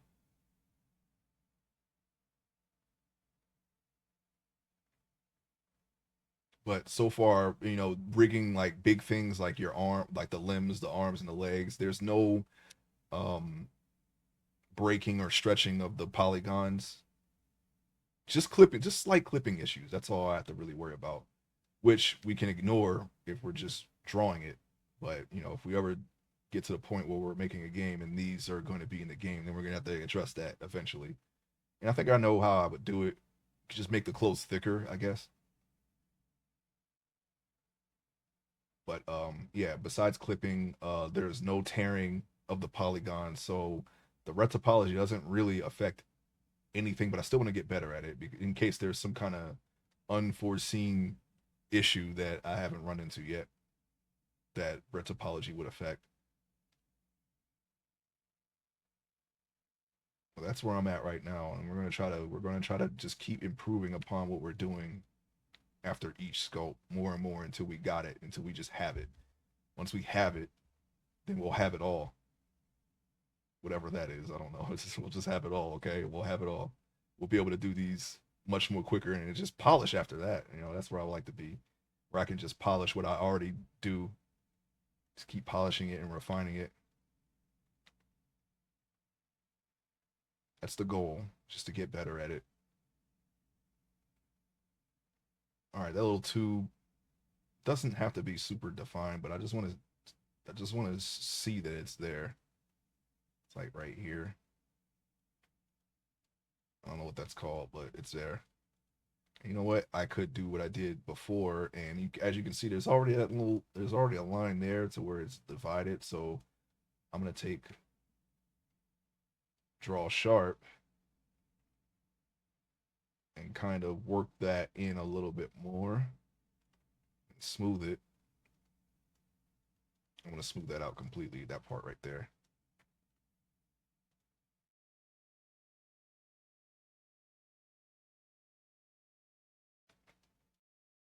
But so far, rigging like big things like your arm, like the limbs, the arms, and the legs, there's no um breaking or stretching of the polygons. just clipping, just slight clipping issues. That's all I have to really worry about, which we can ignore if we're just drawing it. But you know, if we ever get to the point where we're making a game and these are going to be in the game, then we're gonna have to address that eventually. And I think I know how I would do it. Just make the clothes thicker, I guess. But yeah, besides clipping, there's no tearing of the polygon, so the red topology doesn't really affect anything. But I still want to get better at it in case there's some kind of unforeseen issue that I haven't run into yet that red topology would affect. Well, that's where I'm at right now, and we're gonna try to just keep improving upon what we're doing after each sculpt more and more until we got it, until we just have it. Once we have it, then we'll have it all. Whatever that is, I don't know. We'll just have it all. Okay, we'll have it all. We'll be able to do these much more quicker and just polish after that. You know, that's where I would like to be, where I can just polish what I already do, just keep polishing it and refining it. That's the goal, just to get better at it. All right, that little tube doesn't have to be super defined, but I just want to see that it's there. It's like right here. I don't know what that's called, but it's there. You know what? I could do what I did before, and as you can see, there's already a line there to where it's divided. So I'm gonna take draw sharp and kind of work that in a little bit more, smooth it. I'm gonna smooth that out completely. That part right there.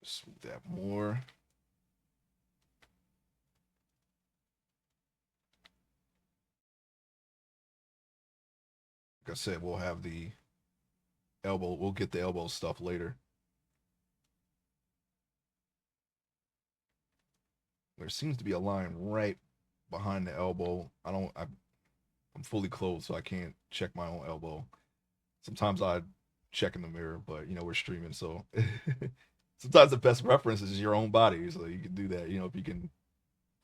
Smooth that more. Like I said, we'll have the elbow. We'll get the elbow stuff later. There seems to be a line right behind the elbow. I don't. I'm fully clothed, so I can't check my own elbow. Sometimes I check in the mirror, but you know we're streaming, so sometimes the best reference is your own body. So you can do that. You know, if you can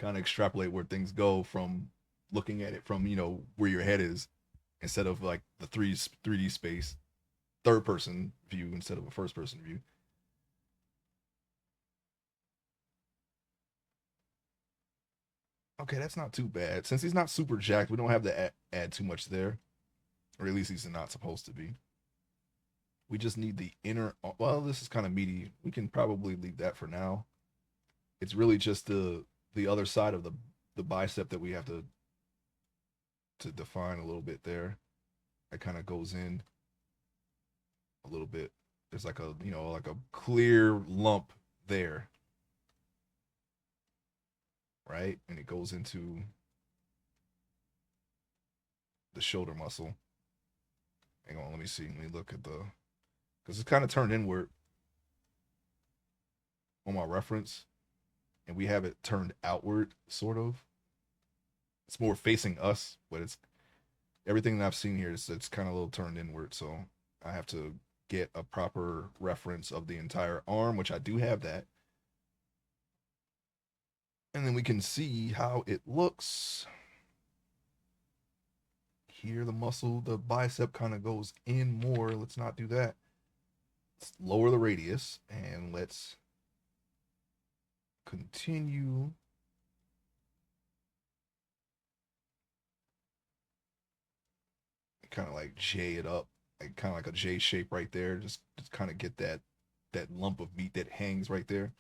kind of extrapolate where things go from looking at it from where your head is instead of like the 3D space, third person view instead of a first person view. Okay, that's not too bad. Since he's not super jacked, we don't have to add too much there, or at least he's not supposed to be. We just need the inner. Well, this is kind of meaty. We can probably leave that for now. It's really just the other side of the bicep that we have to define a little bit there. That kind of goes in a little bit. There's like a like a clear lump there, right? And it goes into the shoulder muscle. Hang on, let me see. Let me look at the because it's kind of turned inward on my reference, and we have it turned outward, sort of. It's more facing us, but it's everything that I've seen here is it's kind of a little turned inward. So I have to get a proper reference of the entire arm, which I do have that. And then we can see how it looks. Here, the muscle, the bicep kind of goes in more. Let's not do that. Let's lower the radius and let's continue. Kind of like J it up, like kind of like a J shape right there. Just kind of get that lump of meat that hangs right there,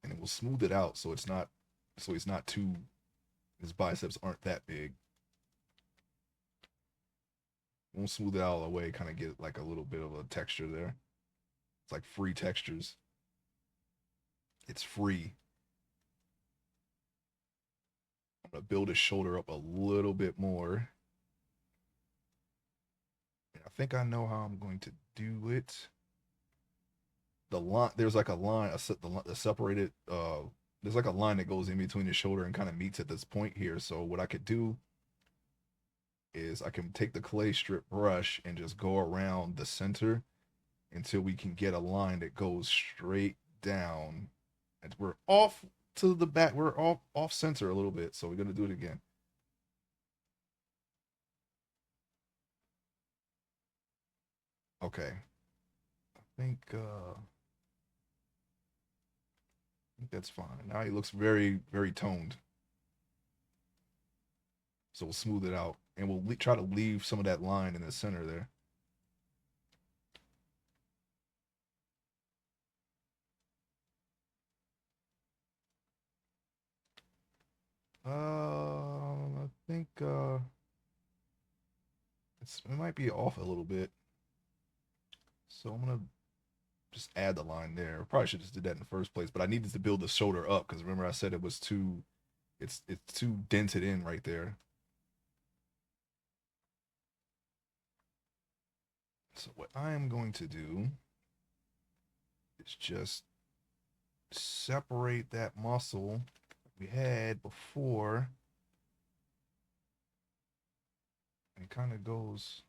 and it will smooth it out so it's not too. His biceps aren't that big. Won't smooth it out all the way. Kind of get like a little bit of a texture there. It's like free textures. It's free. I'm gonna build his shoulder up a little bit more. And I think I know how I'm going to do it. The line there's like a line, the separated. There's like a line that goes in between the shoulder and kind of meets at this point here. So what I could do is I can take the clay strip brush and just go around the center until we can get a line that goes straight down. And we're off to the back. We're off center a little bit, so we're gonna do it again. Okay. I think that's fine. Now he looks very, very toned. So we'll smooth it out, and we'll try to leave some of that line in the center there. I think it might be off a little bit. So I'm gonna just add the line there. Probably should just did that in the first place, but I needed to build the shoulder up because remember I said it was too, it's too dented in right there. So what I am going to do is just separate that muscle we had before. It kind of goes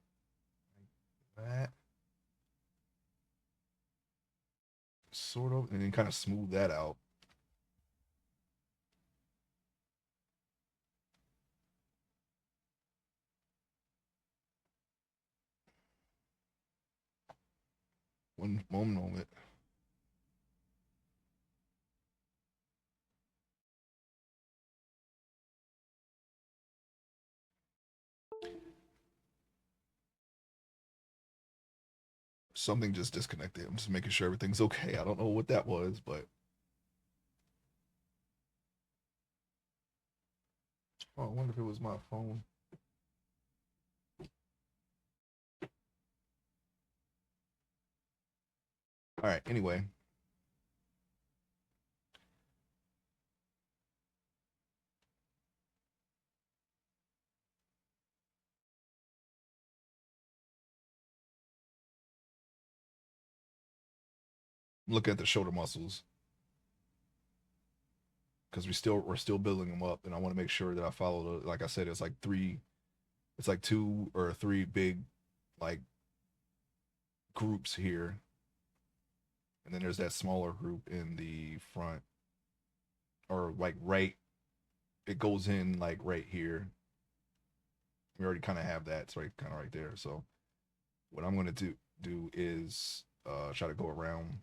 like that, sort of, and then kind of smooth that out. One moment. Something just disconnected. I'm just making sure everything's okay. I don't know what that was, but oh, I wonder if it was my phone. All right. Anyway, look at the shoulder muscles because we're still building them up, and I want to make sure that I follow the. Like I said, it's like three. It's like two or three big, like groups here, and then there's that smaller group in the front, or like right. It goes in like right here. We already kind of have that. It's right kind of right there. So what I'm gonna do is try to go around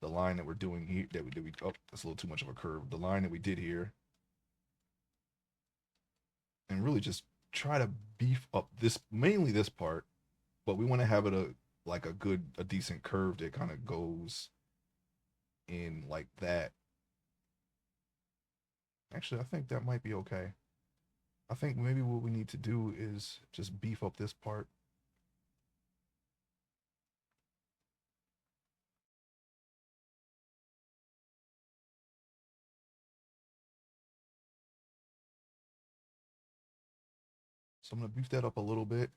the line that we're doing here. That we oh, that's a little too much of a curve. The line that we did here, and really just try to beef up this mainly this part, but we want to have it a decent curve that kind of goes in like that. Actually, I think that might be okay. I think maybe what we need to do is just beef up this part. So I'm gonna beef that up a little bit.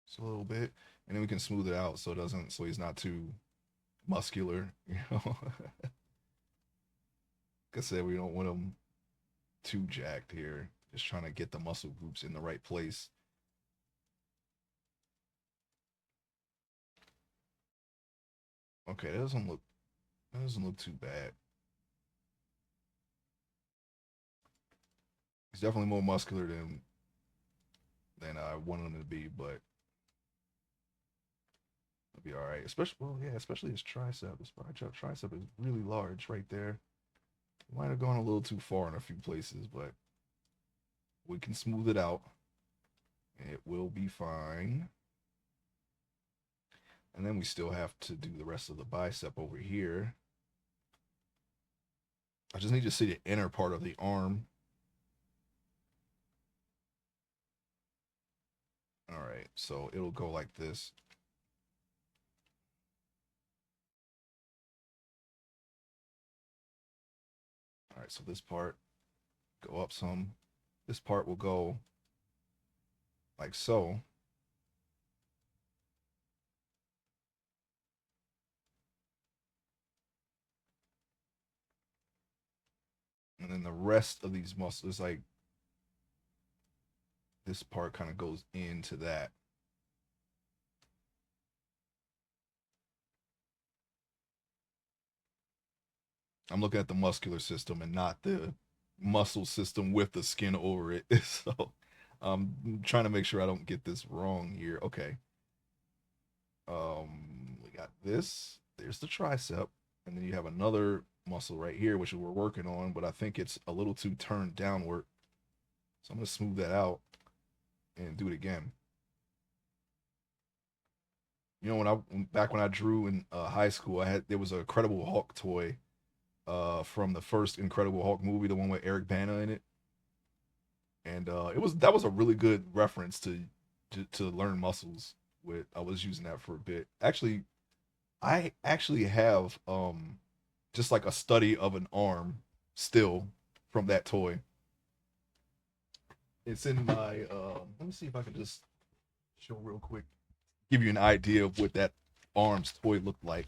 Just a little bit, and then we can smooth it out so it doesn't so he's not too muscular, you know. Like I said, we don't want him too jacked here. Just trying to get the muscle groups in the right place. Okay, that doesn't look too bad. He's definitely more muscular than I wanted him to be, but it'll be all right. Especially well, yeah, especially his tricep. His tricep is really large right there. Might have gone a little too far in a few places, but we can smooth it out. And it will be fine. And then we still have to do the rest of the bicep over here. I just need to see the inner part of the arm. All right, so it'll go like this. All right, so this part go up some. This part will go like so. And then the rest of these muscles, like this part kind of goes into that. I'm looking at the muscular system and not the muscle system with the skin over it. So I'm trying to make sure I don't get this wrong here. Okay. We got this. There's the tricep, and then you have another muscle right here, which we're working on, but I think it's a little too turned downward. So I'm gonna smooth that out and do it again. You know, back when I drew in high school, there was a Incredible Hulk toy from the first Incredible Hulk movie, the one with Eric Bana in it, and that was a really good reference to learn muscles with. I was using that for a bit. Actually, I actually have just like a study of an arm still from that toy. It's in my let me see if I can just show real quick, give you an idea of what that arms toy looked like.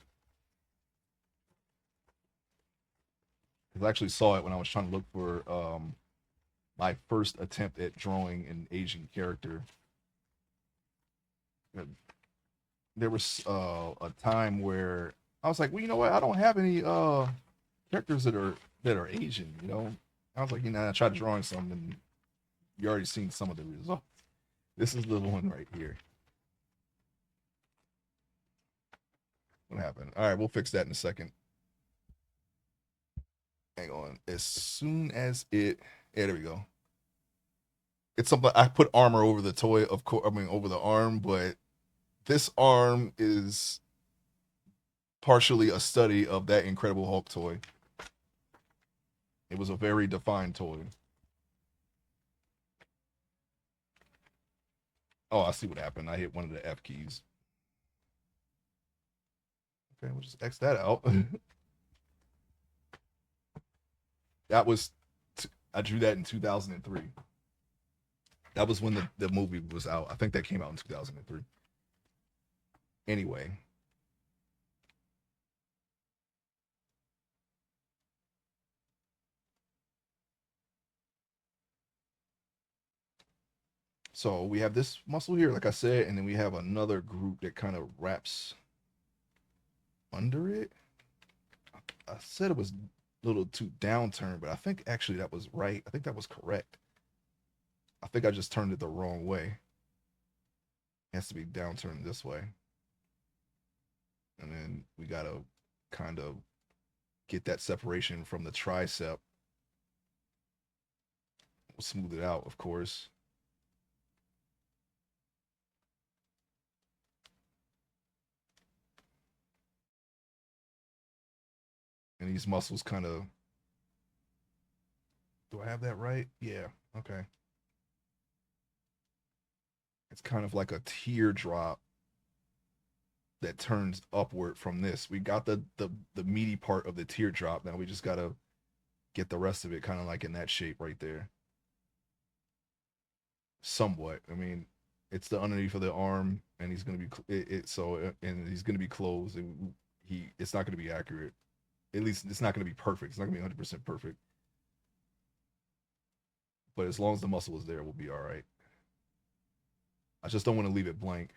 Because I actually saw it when I was trying to look for my first attempt at drawing an Asian character. There was a time where I was like, well, you know what? I don't have any characters that are Asian. You know, I was like, you know, I tried drawing some, and you already seen some of the results. This is the one right here. What happened? All right, we'll fix that in a second. Hang on. As soon as yeah, there we go. It's something I put armor over the toy, of course. I mean, over the arm, but this arm is partially a study of that Incredible Hulk toy. It was a very defined toy. Oh, I see what happened. I hit one of the F keys. Okay, we'll just X that out. that was, I drew that in 2003. That was when the movie was out. I think that came out in 2003. Anyway, so we have this muscle here, like I said, and then we have another group that kind of wraps under it. I said it was a little too downturned, but I think actually that was right. I think that was correct. I think I just turned it the wrong way. It has to be downturned this way. And then we got to kind of get that separation from the tricep. We'll smooth it out, of course. And these muscles kind of, do I have that right? Yeah. Okay. It's kind of like a teardrop that turns upward from this. We got the meaty part of the teardrop. Now we just got to get the rest of it kind of like in that shape right there. Somewhat. I mean, it's the underneath of the arm, and he's gonna be and he's gonna be closed. It's not gonna be accurate. At least it's not gonna be perfect. It's not gonna be 100% perfect. But as long as the muscle is there, we'll be all right. I just don't want to leave it blank.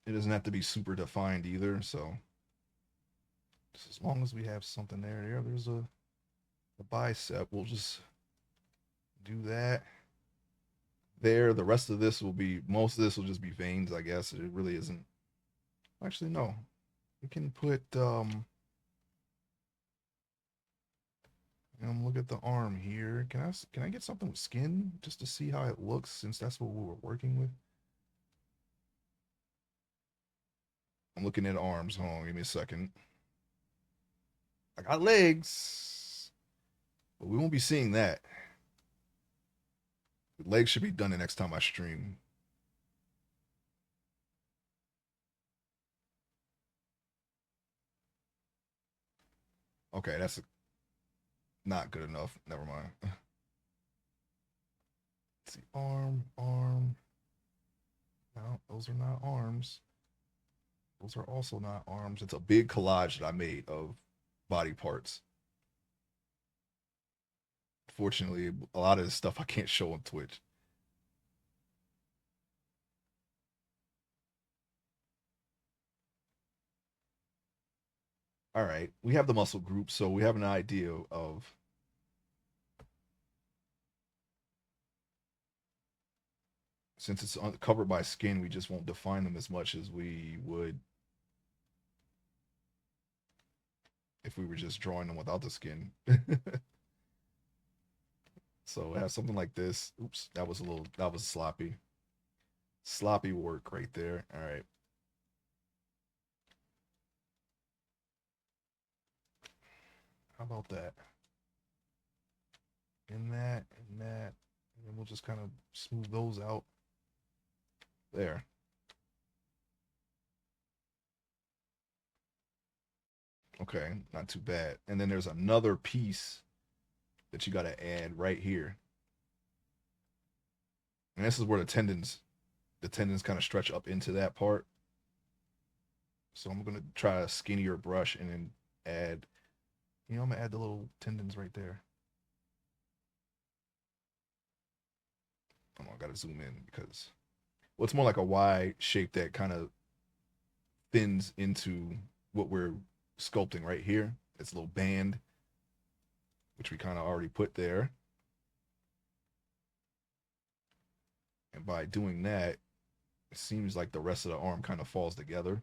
It doesn't have to be super defined either. So just as long as we have something there's a bicep. We'll just do that there. The rest of this will be, most of this will just be veins, I guess. It really isn't. Actually, no. We can put look at the arm here. Can I get something with skin just to see how it looks, since that's what we were working with? I'm looking at arms. Hold on, give me a second. I got legs, but we won't be seeing that. The legs should be done the next time I stream. Okay, that's not good enough. Never mind. Let's see, arm. No, those are not arms. Those are also not arms. It's a big collage that I made of body parts. Fortunately, a lot of this stuff I can't show on Twitch. All right, we have the muscle group, so we have an idea of since it's covered by skin, we just won't define them as much as we would if we were just drawing them without the skin. So have something like this. Oops, that was sloppy. Sloppy work right there. All right. How about that? In that. And then we'll just kind of smooth those out. There. Okay, not too bad. And then there's another piece that you got to add right here. And this is where the tendons kind of stretch up into that part. So I'm gonna try a skinnier brush and then add, I'm gonna add the little tendons right there. I gotta zoom in because well, it's more like a Y shape that kind of thins into what we're sculpting right here. It's a little band, which we kind of already put there. And by doing that, it seems like the rest of the arm kind of falls together.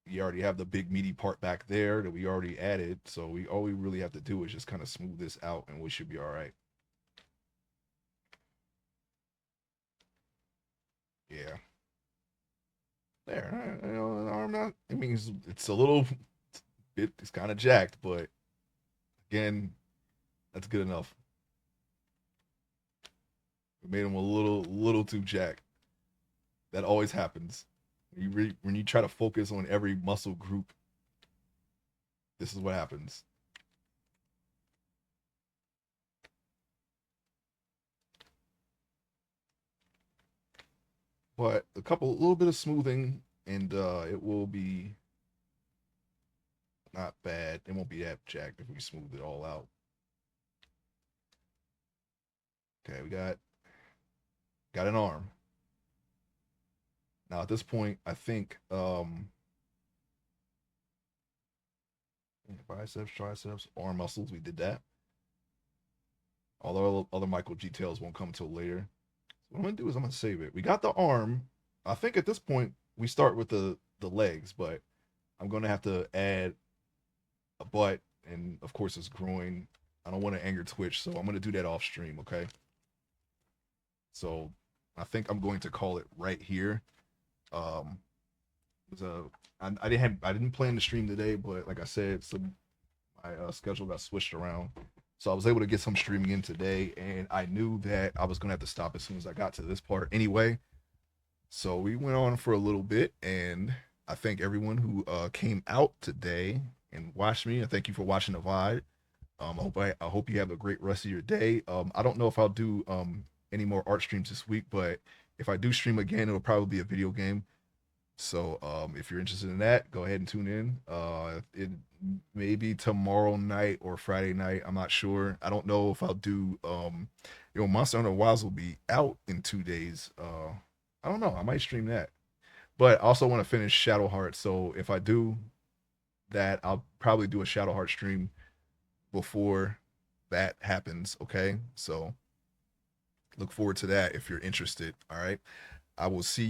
You already have the big meaty part back there that we already added. So all we really have to do is just kind of smooth this out and we should be all right. Yeah. There. The arm not, I mean, it's a little, it's kind of jacked, but again, that's good enough. We made him a little too jacked. That always happens. When you try to focus on every muscle group, this is what happens. But a little bit of smoothing, and it will be not bad. It won't be that jacked if we smooth it all out. Okay, we got an arm. Now at this point, I think biceps, triceps, arm muscles. We did that. Although other micro details won't come until later. What I'm gonna do is I'm gonna save it. We got the arm. I think at this point we start with the legs, but I'm gonna have to add a butt and of course it's groin. I don't want to anger Twitch, so I'm gonna do that off stream, okay? So I think I'm going to call it right here. Um, it was I didn't plan to stream today, but like I said, my schedule got switched around. So I was able to get some streaming in today, and I knew that I was gonna have to stop as soon as I got to this part anyway. So we went on for a little bit, and I thank everyone who came out today and watched me. And thank you for watching the VOD. I hope you have a great rest of your day. I don't know if I'll do any more art streams this week, but if I do stream again, it'll probably be a video game. So if you're interested in that, go ahead and tune in. It may be tomorrow night or Friday night. I'm not sure. I don't know if I'll do Monster Hunter Wilds will be out in 2 days. I don't know. I might stream that. But I also want to finish Shadow Heart. So if I do that, I'll probably do a Shadow Heart stream before that happens. Okay. So look forward to that if you're interested. All right. I will see you.